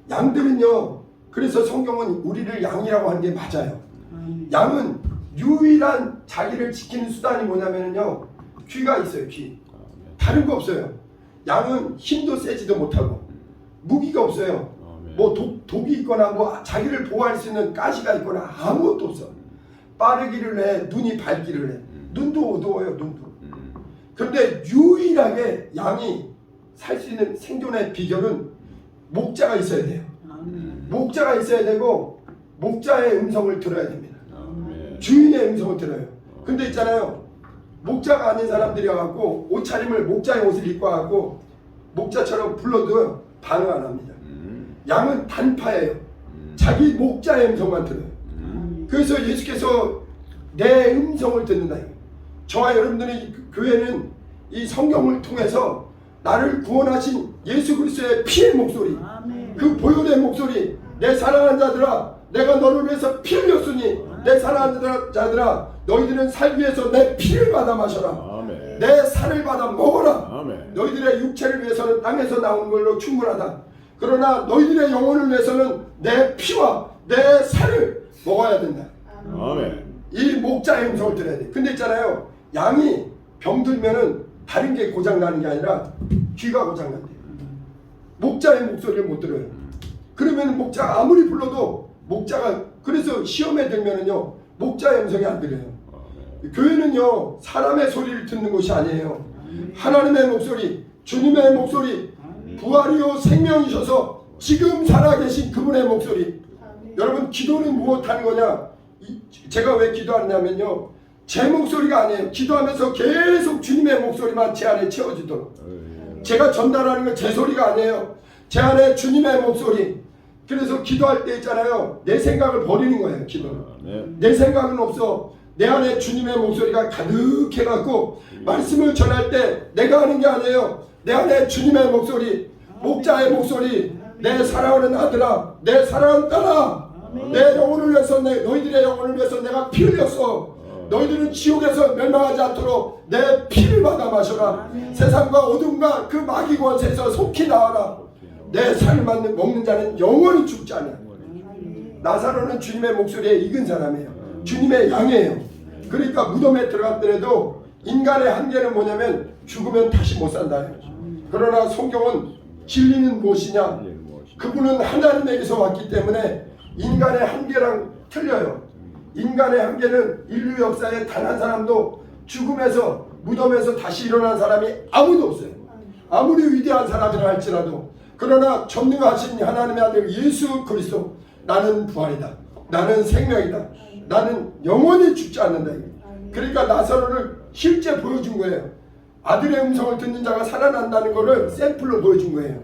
양들은요. 그래서 성경은 우리를 양이라고 하는 게 맞아요. 아멘. 양은 유일한 자기를 지키는 수단이 뭐냐면요. 귀가 있어요. 귀. 다른 거 없어요. 양은 힘도 세지도 못하고 무기가 없어요. 뭐 독이 있거나 뭐 자기를 보호할 수 있는 가시가 있거나 아무것도 없어. 빠르기를 해. 눈이 밝기를 해. 눈도 어두워요. 눈도. 그런데 유일하게 양이 살 수 있는 생존의 비결은 목자가 있어야 돼요. 아멘. 목자가 있어야 되고 목자의 음성을 들어야 됩니다. 아멘. 주인의 음성을 들어요. 근데 있잖아요. 목자가 아닌 사람들이 와갖고 옷차림을 목자의 옷을 입고 와갖고 목자처럼 불러도 반응 안 합니다. 양은 단파예요. 자기 목자의 음성만 들어요. 그래서 예수께서 내 음성을 듣는다. 저와 여러분들이 교회는 이 성경을 통해서 나를 구원하신 예수 그리스도의 피의 목소리, 아멘. 그 보혈의 목소리, 내 사랑하는 자들아, 내가 너를 위해서 피 흘렸으니 내 사랑하는 자들아, 너희들은 살기 위해서 내 피를 받아 마셔라. 아멘. 내 살을 받아 먹어라. 아멘. 너희들의 육체를 위해서는 땅에서 나오는 걸로 충분하다. 그러나 너희들의 영혼을 위해서는 내 피와 내 살을 먹어야 된다. 아멘. 이 목자의 음성을 들어야 돼. 근데 있잖아요. 양이 병들면은 다른 게 고장 나는 게 아니라 귀가 고장 난대요. 목자의 목소리를 못 들어요. 그러면 목자가 아무리 불러도 목자가, 그래서 시험에 들면은요 목자의 음성이 안 들려요. 교회는요 사람의 소리를 듣는 곳이 아니에요. 하나님의 목소리, 주님의 목소리, 부활이요 생명이셔서 지금 살아계신 그분의 목소리. 여러분, 기도는 무엇하는 거냐? 제가 왜 기도하냐면요, 제 목소리가 아니에요. 기도하면서 계속 주님의 목소리만 제 안에 채워지도록. 제가 전달하는 건 제 소리가 아니에요. 제 안에 주님의 목소리. 그래서 기도할 때 있잖아요, 내 생각을 버리는 거예요. 기도는 내 생각은 없어. 내 안에 주님의 목소리가 가득해갖고 말씀을 전할 때 내가 하는 게 아니에요. 내 안에 주님의 목소리, 목자의 목소리, 내 사랑하는 아들아, 내 사랑하는 딸아, 내 영혼을 위해서, 너희들의 영혼을 위해서 내가 피 흘렸어. 너희들은 지옥에서 멸망하지 않도록 내 피를 받아 마셔라. 세상과 어둠과 그 마귀 권세에서 속히 나와라. 내 살을 먹는 자는 영원히 죽지 않아. 나사로는 주님의 목소리에 익은 사람이에요. 주님의 양이에요. 그러니까 무덤에 들어갔더라도 인간의 한계는 뭐냐면 죽으면 다시 못 산다. 그러나 성경은 진리는 무엇이냐? 그분은 하나님에게서 왔기 때문에 인간의 한계랑 틀려요. 인간의 한계는 인류 역사에 단 한 사람도 죽음에서, 무덤에서 다시 일어난 사람이 아무도 없어요. 아무리 위대한 사람이라 할지라도. 그러나 전능하신 하나님의 아들 예수 그리스도, 나는 부활이다, 나는 생명이다, 나는 영원히 죽지 않는다. 그러니까 나사로를 실제 보여준 거예요. 아들의 음성을 듣는 자가 살아난다는 것을 샘플로 보여준 거예요.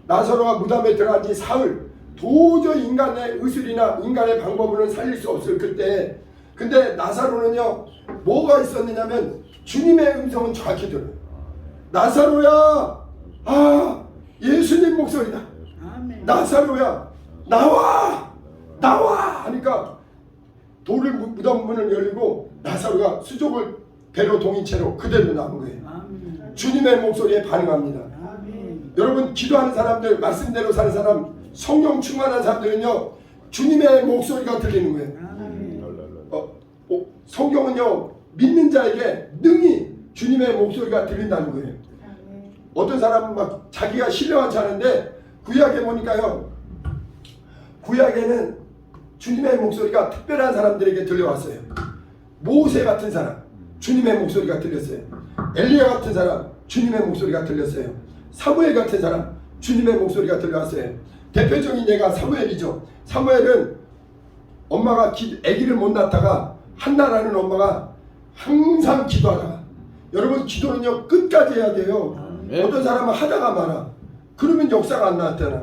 나사로가 무덤에 들어간 지 사흘, 도저히 인간의 의술이나 인간의 방법으로는 살릴 수 없을 그때, 근데 나사로는요 뭐가 있었느냐면 주님의 음성은 정확히 들어요. 나사로야, 아 예수님 목소리다. 나사로야 나와, 나와 하니까 돌을 무덤 문을 열리고 나사로가 수족을 배로 동인 채로 그대로 나온 거예요. 주님의 목소리에 반응합니다. 여러분, 기도하는 사람들, 말씀대로 사는 사람, 성령 충만한 사람들은요 주님의 목소리가 들리는 거예요. 성경은요 믿는 자에게 능히 주님의 목소리가 들린다는 거예요. 어떤 사람은 막 자기가 신령하지 않은데 구약에 보니까요, 구약에는 주님의 목소리가 특별한 사람들에게 들려왔어요. 모세 같은 사람 주님의 목소리가 들렸어요. 엘리야 같은 사람 주님의 목소리가 들렸어요. 사무엘 같은 사람 주님의 목소리가 들려왔어요. 대표적인 예가 사무엘이죠. 사무엘은 엄마가 아기를 못 낳다가 한나라는 엄마가 항상 기도하다가, 여러분 기도는요 끝까지 해야 돼요. 어떤 사람은 하다가 말아. 그러면 역사가 안 나왔잖아.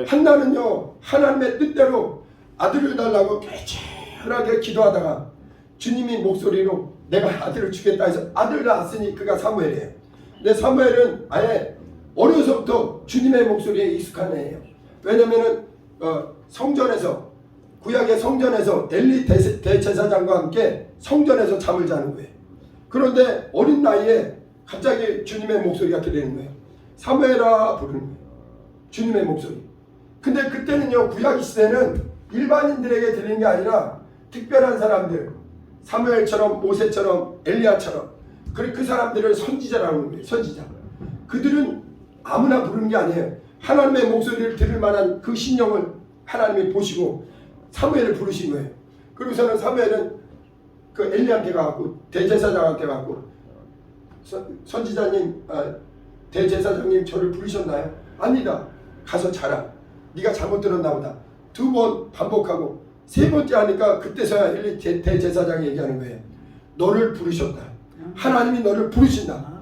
한나는요 하나님의 뜻대로 아들을 달라고 깨끗하게 기도하다가 주님이 목소리로 내가 아들을 주겠다 해서 아들을 낳았으니 그가 사무엘이에요. 근데 사무엘은 아예 어려서부터 주님의 목소리에 익숙한 애예요. 왜냐면은 성전에서, 구약의 성전에서 엘리 대제사장과 함께 성전에서 잠을 자는 거예요. 그런데 어린 나이에 갑자기 주님의 목소리가 들리는 거예요. 사무엘아 부르는 거예요. 주님의 목소리. 근데 그때는요, 구약 시대는 일반인들에게 드리는 게 아니라 특별한 사람들, 사무엘처럼, 모세처럼, 엘리야처럼, 그 사람들을 선지자라는 거예요. 선지자. 그들은 아무나 부르는 게 아니에요. 하나님의 목소리를 들을 만한 그 신령을 하나님이 보시고 사무엘을 부르신 거예요. 그리고서는 사무엘은 그 엘리야한테 가고 대제사장한테 가고 선지자님, 대제사장님 저를 부르셨나요? 아니다. 가서 자라. 네가 잘못 들었나 보다. 2번 반복하고 3번째 하니까 그때서야 대제사장이 얘기하는 거예요. 너를 부르셨다. 하나님이 너를 부르신다.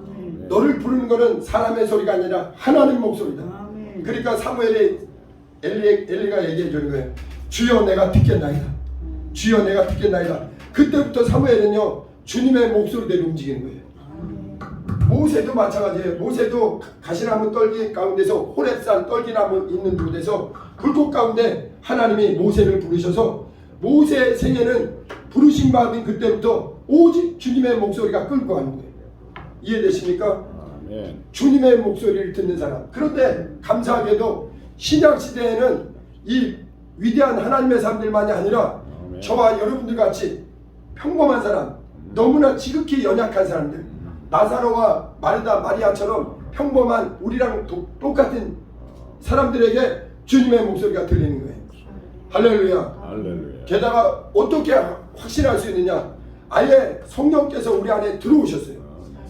너를 부르는 거는 사람의 소리가 아니라 하나님 목소리다. 그러니까 사무엘이 엘리가 얘기해 주는 거예요. 주여 내가 듣겠나이다. 주여 내가 듣겠나이다. 그때부터 사무엘은요, 주님의 목소리대로 움직이는 거예요. 모세도 마찬가지예요. 모세도 가시나무 떨기 가운데서 호렙산 떨기나무 있는 곳에서 불꽃 가운데 하나님이 모세를 부르셔서 모세 생애는 부르심 받은 그때부터 오직 주님의 목소리가 끌고 가는 거예요. 이해되십니까? 아멘. 주님의 목소리를 듣는 사람. 그런데 감사하게도 신약 시대에는 이 위대한 하나님의 사람들만이 아니라 아멘. 저와 여러분들 같이 평범한 사람, 너무나 지극히 연약한 사람들, 나사로와 마르다 마리아처럼 평범한 우리랑 똑같은 사람들에게 주님의 목소리가 들리는 거예요. 할렐루야. 할렐루야. 게다가 어떻게 확신할 수 있느냐? 아예 성령께서 우리 안에 들어오셨어요.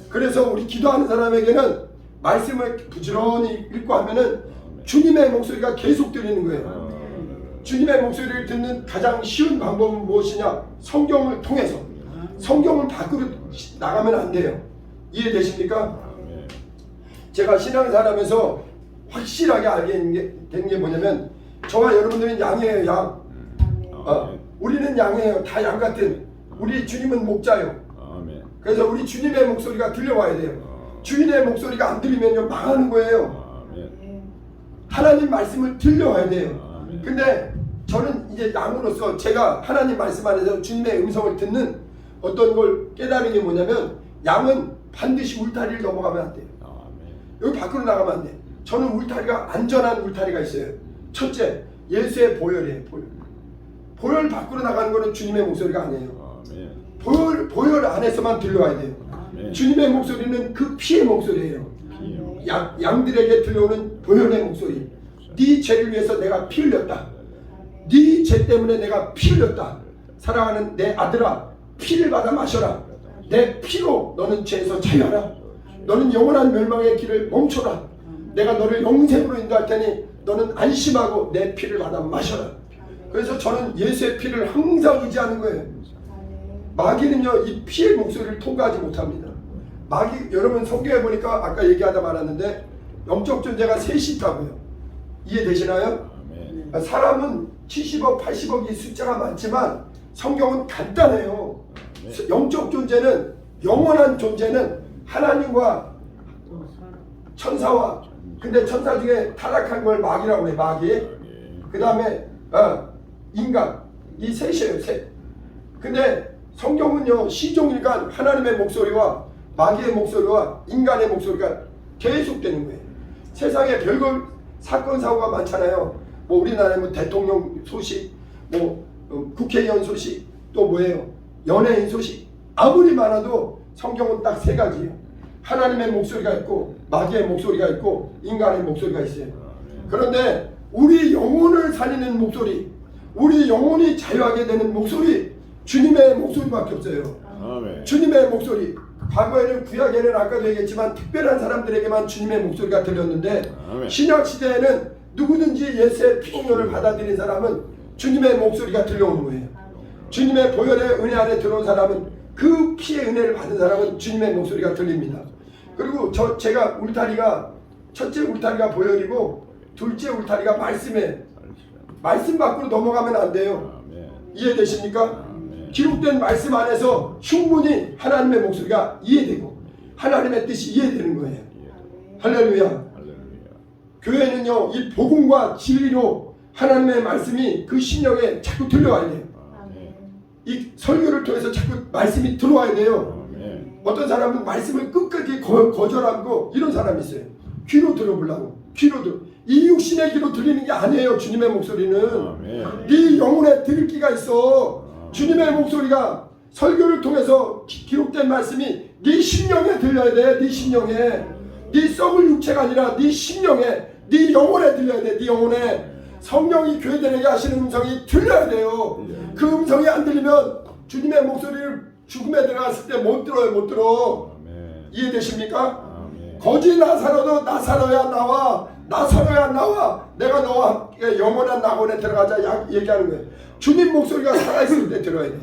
그래서 우리 기도하는 사람에게는 말씀을 부지런히 읽고 하면은 주님의 목소리가 계속 들리는 거예요. 주님의 목소리를 듣는 가장 쉬운 방법은 무엇이냐? 성경을 통해서. 성경을 밖으로 나가면 안 돼요. 이해되십니까? 제가 신앙생활하면서 확실하게 알게 된 게 뭐냐면, 저와 여러분들은 양이에요. 양. 우리는 양이에요. 다 양 같은. 우리 주님은 목자요. 그래서 우리 주님의 목소리가 들려와야 돼요. 주님의 목소리가 안 들리면요, 망하는 거예요. 하나님 말씀을 들려와야 돼요. 근데 저는 이제 양으로서 제가 하나님 말씀 안에서 주님의 음성을 듣는 어떤 걸 깨달은 게 뭐냐면, 양은 반드시 울타리를 넘어가면 안 돼요. 여기 밖으로 나가면 안 돼요. 저는 울타리가, 안전한 울타리가 있어요. 첫째, 예수의 보혈이에요. 보혈 밖으로 나가는 거는 주님의 목소리가 아니에요. 보혈 안에서만 들려와야 돼요. 주님의 목소리는 그 피의 목소리예요. 양들에게 들려오는 보혈의 목소리. 네 죄를 위해서 내가 피 흘렸다. 네 죄 때문에 내가 피 흘렸다. 사랑하는 내 아들아, 피를 받아 마셔라. 내 피로 너는 죄에서 자유하라. 너는 영원한 멸망의 길을 멈춰라. 내가 너를 영생으로 인도할 테니 너는 안심하고 내 피를 받아 마셔라. 그래서 저는 예수의 피를 항상 의지하는 거예요. 마귀는요, 이 피의 목소리를 통과하지 못합니다. 마귀, 여러분 성경에 보니까 아까 얘기하다 말았는데 영적 존재가 셋이 있다고요. 이해되시나요? 사람은 70억, 80억이 숫자가 많지만 성경은 간단해요. 영적 존재는, 영원한 존재는 하나님과 천사와, 근데 천사 중에 타락한 걸 마귀라고 해요. 마귀. 그 다음에 인간. 이 셋이에요. 셋. 근데 성경은요, 시종일관 하나님의 목소리와 마귀의 목소리와 인간의 목소리가 계속되는 거예요. 세상에 별걸 사건 사고가 많잖아요. 뭐 우리나라에 뭐 대통령 소식, 뭐 국회의원 소식, 또 뭐예요? 연예인 소식. 아무리 많아도 성경은 딱 3가지예요. 하나님의 목소리가 있고 마귀의 목소리가 있고 인간의 목소리가 있어요. 그런데 우리 영혼을 살리는 목소리, 우리 영혼이 자유하게 되는 목소리, 주님의 목소리밖에 없어요. 주님의 목소리. 과거에는, 구약에는 아까도 얘기했지만 특별한 사람들에게만 주님의 목소리가 들렸는데, 신약 시대에는 누구든지 예수의 피동료를 받아들인 사람은 주님의 목소리가 들려오는 거예요. 주님의 보혈의 은혜 안에 들어온 사람은, 그 피의 은혜를 받은 사람은 주님의 목소리가 들립니다. 그리고 제가 울타리가, 첫째 울타리가 보혈이고 둘째 울타리가 말씀에, 말씀 밖으로 넘어가면 안 돼요. 이해되십니까? 기록된 말씀 안에서 충분히 하나님의 목소리가 이해되고 하나님의 뜻이 이해되는 거예요. 할렐루야. 교회는요, 이 복음과 진리로 하나님의 말씀이 그 심령에 자꾸 들려와야 돼요. 이 설교를 통해서 자꾸 말씀이 들어와야 돼요. 어떤 사람은 말씀을 끝까지 거절하고 이런 사람이 있어요. 귀로 들어보려고. 귀로 들어. 이 육신의 귀로 들리는 게 아니에요. 주님의 목소리는 아멘. 네 영혼에 들을 귀가 있어. 주님의 목소리가 설교를 통해서 기록된 말씀이 네 심령에 들려야 돼. 네 심령에. 네 썩을 육체가 아니라 네 심령에, 네 영혼에 들려야 돼. 네 영혼에. 성령이 교회들에게 하시는 음성이 들려야 돼요. 그 음성이 안 들리면 주님의 목소리를 죽음에 들어갔을 때 못 들어요. 못 들어. 아멘. 이해되십니까? 아멘. 거지 나사로도 나사로야 나와, 나사로야 나와, 내가 너와 함께 영원한 낙원에 들어가자 얘기하는 거예요. 주님 목소리가 살아있을 때 들어야 돼요.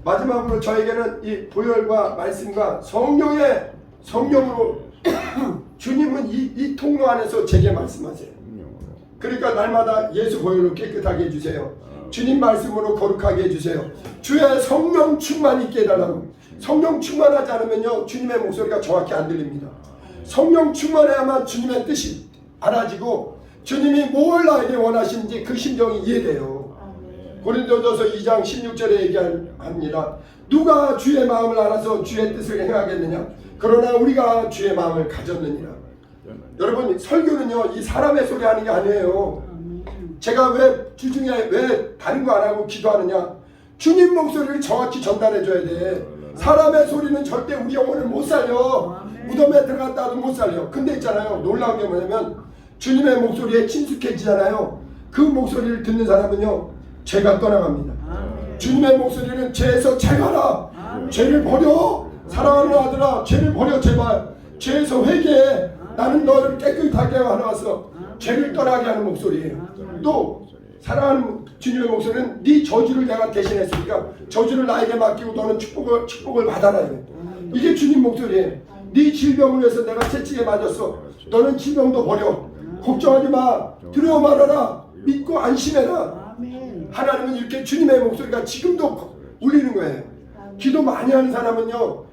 마지막으로 저에게는 이 보혈과 말씀과 성령으로 주님은 이 통로 안에서 제게 말씀하세요. 그러니까 날마다 예수 보혈로 깨끗하게 해주세요. 주님 말씀으로 거룩하게 해주세요. 주의 성령 충만 있게 해달라고. 성령 충만하지 않으면요 주님의 목소리가 정확히 안 들립니다. 성령 충만해야만 주님의 뜻이 알아지고 주님이 뭘 나에게 원하시는지 그 심정이 이해돼요. 고린도전서 2장 16절에 얘기합니다. 누가 주의 마음을 알아서 주의 뜻을 행하겠느냐? 그러나 우리가 주의 마음을 가졌느니라. 여러분 설교는요 이 사람의 소리 하는 게 아니에요. 제가 왜 주중에 왜 다른 거 안 하고 기도하느냐? 주님 목소리를 정확히 전달해 줘야 돼. 사람의 소리는 절대 우리 영혼을 못 살려. 무덤에 들어갔다 도 못 살려. 근데 있잖아요 놀라운 게 뭐냐면 주님의 목소리에 친숙해지잖아요. 그 목소리를 듣는 사람은요 죄가 떠나갑니다. 주님의 목소리는 죄에서 자유하라. 죄를 버려. 사랑하는 아들아 죄를 버려. 제발 죄에서 회개해. 나는 너를 깨끗하게 하러 왔어. 죄를 떠나게 하는 목소리예요. 또 사랑하는 주님의 목소리는 네 저주를 내가 대신했으니까 저주를 나에게 맡기고 너는 축복을 받아라. 이게 주님 목소리예요. 네 질병을 위해서 내가 채찍에 맞았어. 너는 질병도 버려. 걱정하지 마. 두려워 말아라. 믿고 안심해라. 하나님은 이렇게 주님의 목소리가 지금도 울리는 거예요. 기도 많이 하는 사람은요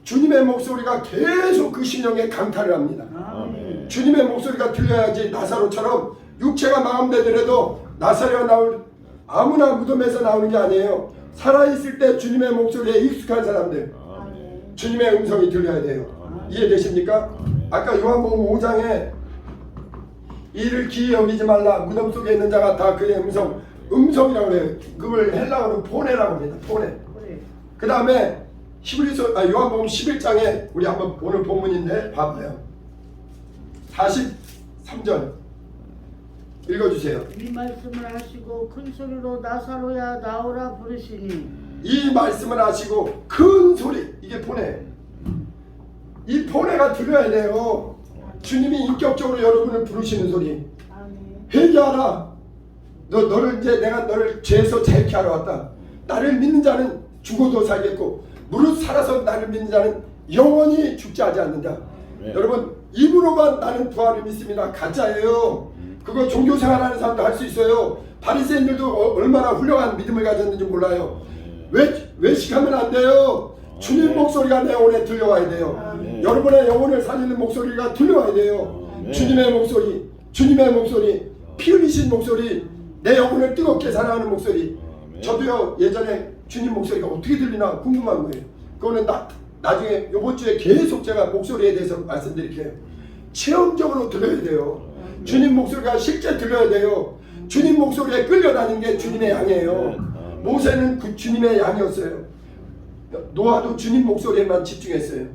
주님의 목소리가 계속 그 심령에 강탈을 합니다. 아멘. 주님의 목소리가 들려야지. 나사로처럼 육체가 마음대더라도 나사로가 나올 아무나 무덤에서 나오는 게 아니에요. 살아있을 때 주님의 목소리에 익숙한 사람들 주님의 음성이 들려야 돼요. 이해되십니까? 아까 요한복음 5장에 이를 기이 여기지 말라. 무덤 속에 있는 자가 다 그의 음성이라고 해요. 그걸 헬라어로 포네라고 합니다. 포네. 그 다음에 요한복음 11장에 우리 한번 오늘 본문인데 봐봐요. 43절 읽어주세요. 이 말씀을 하시고 큰 소리로 나사로야 나오라 부르시니. 이 말씀을 하시고 큰 소리. 이게 포네. 이 포네가 들려야 돼요. 주님이 인격적으로 여러분을 부르시는 소리. 회개하라. 내가 너를 죄에서 자유케 하러 왔다. 나를 믿는 자는 죽어도 살겠고 무릇 살아서 나를 믿는 자는 영원히 죽지 않는다. 네. 여러분 입으로만 나는 부활을 믿습니다. 가짜예요. 그거 종교생활하는 사람도 할 수 있어요. 바리새인들도 얼마나 훌륭한 믿음을 가졌는지 몰라요. 외식하면 안 돼요. 주님 목소리가 내 영혼에 들려와야 돼요. 여러분의 영혼을 살리는 목소리가 들려와야 돼요. 주님의 목소리, 피 흘리신 목소리, 내 영혼을 뜨겁게 사랑하는 목소리. 저도요 예전에 주님 목소리가 어떻게 들리나 궁금한 거예요. 그거는 나중에 이번 주에 계속 제가 목소리에 대해서 말씀드릴게요. 체험적으로 들려야 돼요. 주님 목소리가 실제 들려야 돼요. 주님 목소리에 끌려다니는 게 주님의 양이에요. 모세는 그 주님의 양이었어요. 노아도 주님 목소리에만 집중했어요.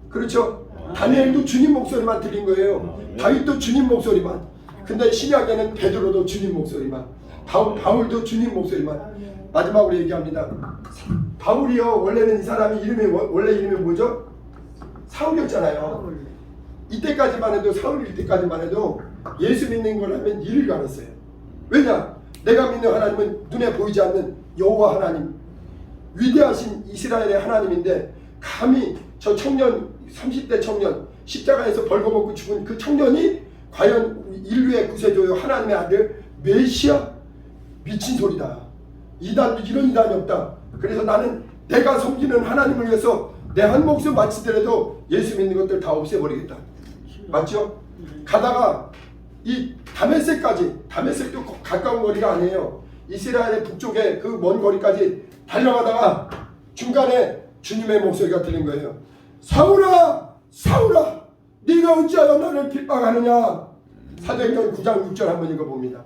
그렇죠? 다니엘도 주님 목소리만 들린 거예요. 다윗도 주님 목소리만. 근데 신약에는 베드로도 주님 목소리만, 바울도 주님 목소리만. 마지막으로 얘기합니다. 바울이요 원래는 이 사람이 원래 이름이 뭐죠? 사울이었잖아요. 이때까지만 해도 사울일 때까지만 해도 예수 믿는 거라면 이를 갈았어요. 왜냐? 내가 믿는 하나님은 눈에 보이지 않는 여호와 하나님, 위대하신 이스라엘의 하나님인데 감히 저 청년 30대 청년 십자가에서 벌거벗고 죽은 그 청년이 과연 인류의 구세주요 하나님의 아들 메시아? 미친 소리다. 이런 이단이 없다. 그래서 나는 내가 섬기는 하나님을 위해서 내 한 목숨 바치더라도 예수 믿는 것들 다 없애버리겠다. 맞죠? 가다가 이 다메섹도 가까운 거리가 아니에요. 이스라엘의 북쪽에 그 먼 거리까지 달려가다가 중간에 주님의 목소리가 들린 거예요. 사울아, 사울아, 네가 어찌하여 나를 핍박하느냐? 사도행전 9장 6절 한번 읽어봅니다.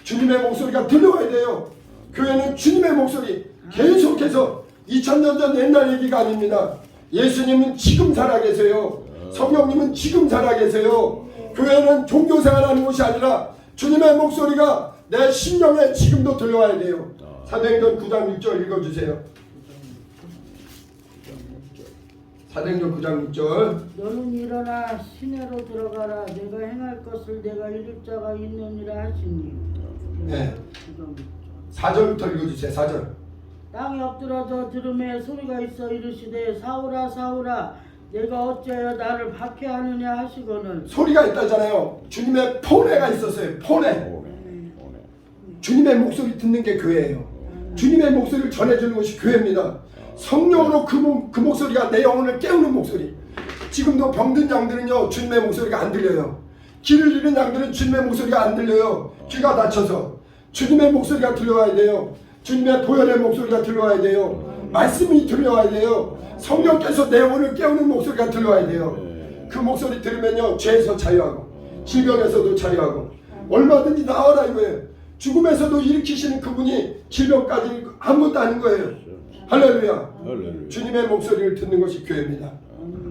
주님의 목소리가 들려와야 돼요. 교회는 주님의 목소리 계속해서 2000년 전 옛날 얘기가 아닙니다. 예수님은 지금 살아계세요. 성령님은 지금 살아계세요. 교회는 종교생활하는 곳이 아니라 주님의 목소리가 내 심령에 지금도 들려와야 돼요. 사도행전 9장 6절 읽어주세요. 사도행전 9장 6절. 너는 일어나 시내로 들어가라. 내가 행할 것을 내가 이룰 자가 있느니라 하시니. 네. 4절부터 읽어주세요. 4절. 땅에 엎드러져 들음에 소리가 있어 이르시되 사울아 사울아 내가 어찌하여 나를 박해하느냐 하시거늘. 소리가 있다잖아요. 주님의 포네가 있었어요. 포네. 주님의 목소리 듣는 게 교회예요. 주님의 목소리를 전해주는 것이 교회입니다. 성령으로 그 목소리가 내 영혼을 깨우는 목소리. 지금도 병든 양들은요 주님의 목소리가 안 들려요. 길을 잃은 양들은 주님의 목소리가 안 들려요. 귀가 다쳐서 주님의 목소리가 들려와야 돼요. 주님의 보혈의 목소리가 들려와야 돼요. 말씀이 들려와야 돼요. 성령께서 내 영혼을 깨우는 목소리가 들려와야 돼요. 그 목소리 들으면요 죄에서 자유하고 질병에서도 자유하고 얼마든지 나와라 이거예요. 죽음에서도 일으키시는 그분이 질병까지 아무것도 아닌 거예요. 할렐루야. 주님의 목소리를 듣는 것이 교회입니다.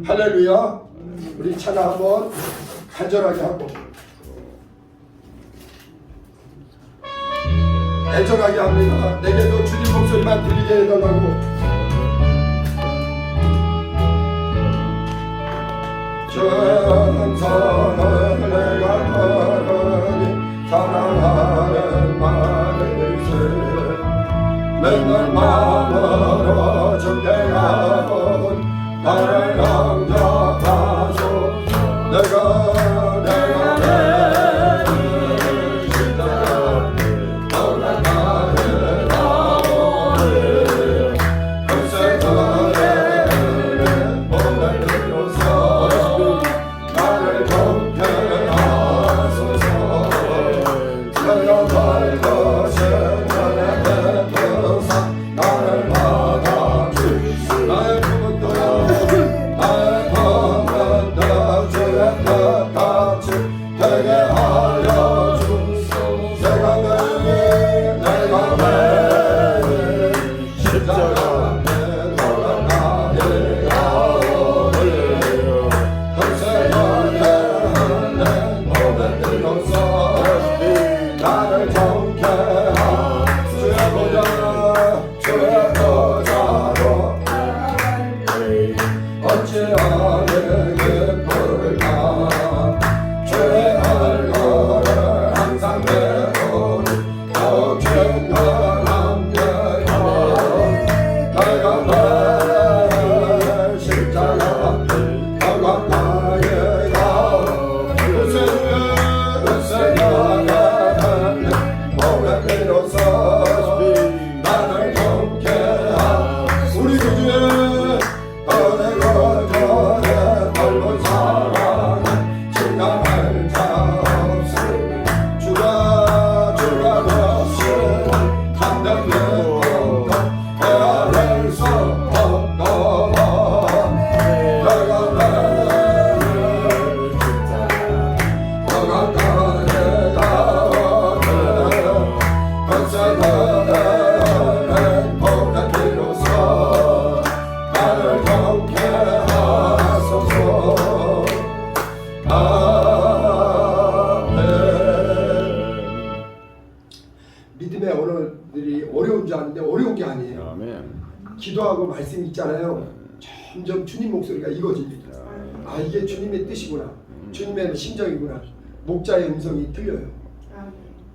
할렐루야. 우리 찬양 한번 간절하게 하고 애절하게 합니다. 내게도 주님 목소리만 들리게 해달라고. 전사를 내가 걸으니 사랑하는 말을 맨날 마음으로 준비하고 나를 영접하소. 내가 믿음의 언어들이 어려운 줄 아는데 어려운 게 아니에요. 아멘. 기도하고 말씀 있잖아요. 점점 주님 목소리가 익어집니다. 아 이게 주님의 뜻이구나. 주님의 심정이구나. 목자의 음성이 들려요.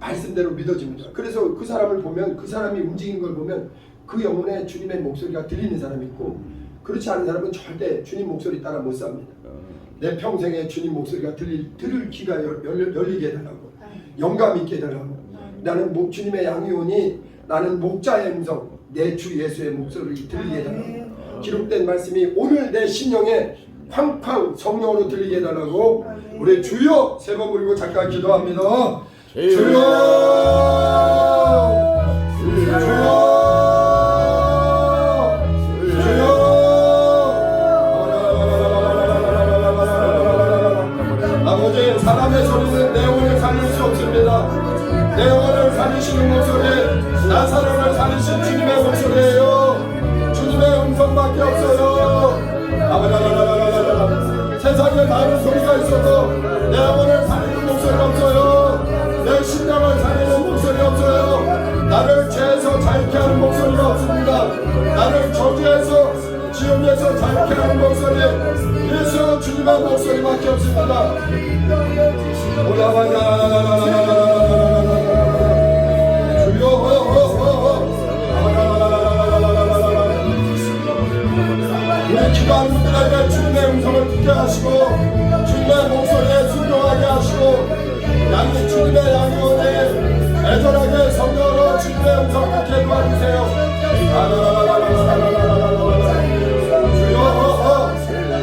말씀대로 믿어집니다. 그래서 그 사람을 보면 그 사람이 움직이는 걸 보면 그 영혼에 주님의 목소리가 들리는 사람이 있고 그렇지 않은 사람은 절대 주님 목소리 따라 못 삽니다. 내 평생에 주님 목소리가 들을 귀가 열리게 해달라고. 영감 있게 해달라고. 나는 주님의 양이오니 나는 목자의 음성 내 주 예수의 목소리를 들리게 해달라고. 기록된 말씀이 오늘 내 심령에 팡팡 성령으로 들리게 해달라고. 우리 주여 세 번 부르고 잠깐 기도합니다. 주여 주여 아버지 사람의 소리는 내 하는 목소리가 없습니다. 나를 저주해서 지옥에서 자유케 하는 목소리, 예수 주님의 목소리밖에 없습니다. 우리 기도하는 분들에게 주님의 음성을 듣게 하시고 주님의 목소리에 순종하게 하시고 주님의 양육원에 애절하게 성령으로 주님의 음성 듣게 도와주세요.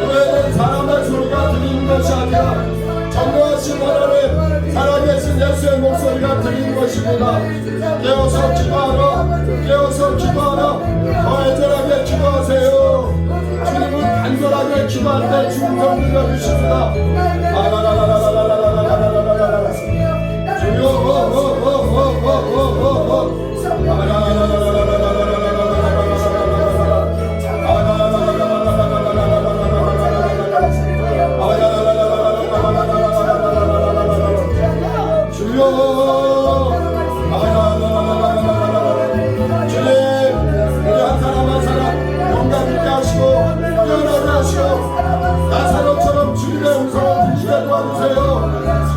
교회는 사람의 소리가 들리는 것이 아니라 전능하신 하나님 살아계신 예수의 목소리가 들리는 것입니다. 깨어서 기도하라, 깨어서 기도하라, 더 애절하게 기도하세요. 주님은 간절하게 기도할 때 주음성 들려주십니다. 나사로처럼 주님의 음성을 들리게 도와주세요.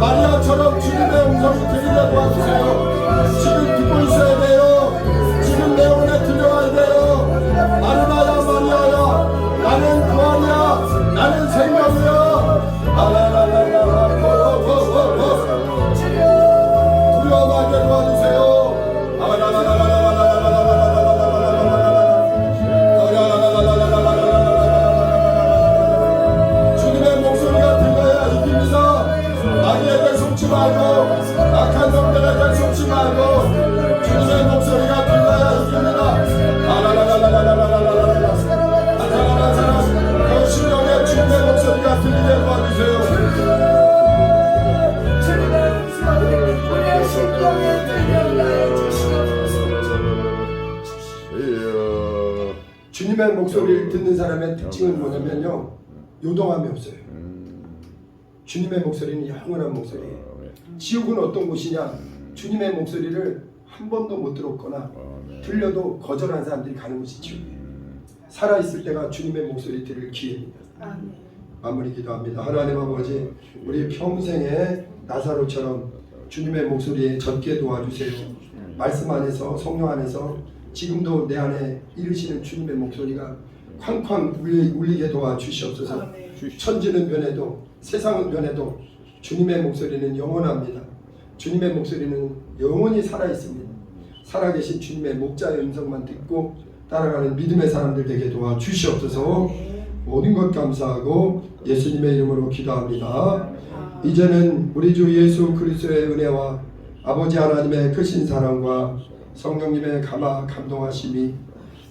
마리아처럼 주님의 음성을 들리게 도와주세요. 지금 듣고 있어야 돼요. 지금 내 눈에 들려와야 돼요. 마리아야 마리아야, 나는 구원이야, 나는 생명이야. 두려워하게 도와주세요. 말고 악한 놈들에게 속지 말고 주님의 목소리가 들려야 이깁니다. 한 사람 그 심령에 주님의 목소리가 들리게 도와주세요. 주님의 목소리를 듣는 사람의 특징은 뭐냐면요, 요동함이 없어요. 주님의 목소리는 영원한 목소리예요. 지옥은 어떤 곳이냐? 주님의 목소리를 한 번도 못 들었거나 들려도 거절한 사람들이 가는 곳이 지옥이에요. 살아있을 때가 주님의 목소리 들을 기회입니다. 마무리 기도합니다. 하나님 아버지, 우리 평생에 나사로처럼 주님의 목소리에 젖게 도와주세요. 말씀 안에서, 성령 안에서 지금도 내 안에 이르시는 주님의 목소리가 쾅쾅 울리게 도와주시옵소서. 천지는 변해도 세상은 변해도 주님의 목소리는 영원합니다. 주님의 목소리는 영원히 살아있습니다. 살아계신 주님의 목자의 음성만 듣고 따라가는 믿음의 사람들 되게 도와주시옵소서. 모든 것 감사하고 예수님의 이름으로 기도합니다. 이제는 우리 주 예수 그리스도의 은혜와 아버지 하나님의 크신 사랑과 성령님의 감동하심이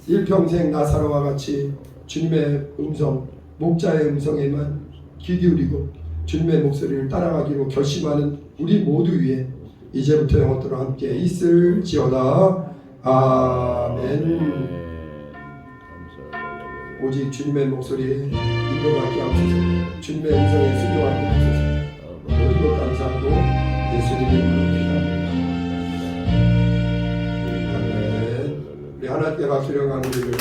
일평생 나사로와 같이 주님의 음성, 목자의 음성에만 귀 기울이고 주님의 목소리를 따라가기로 결심하는 우리 모두 위에 이제부터 영원토록 함께 있을지어다. 아멘. 오직 주님의 목소리에 인도받게 하옵소서. 주님의 음성에 순종하게 하옵소서. 모든 것 감사하고 예수님의 이름으로 기도합니다. 아멘. 우리 하나님께 박수를 가는 우리를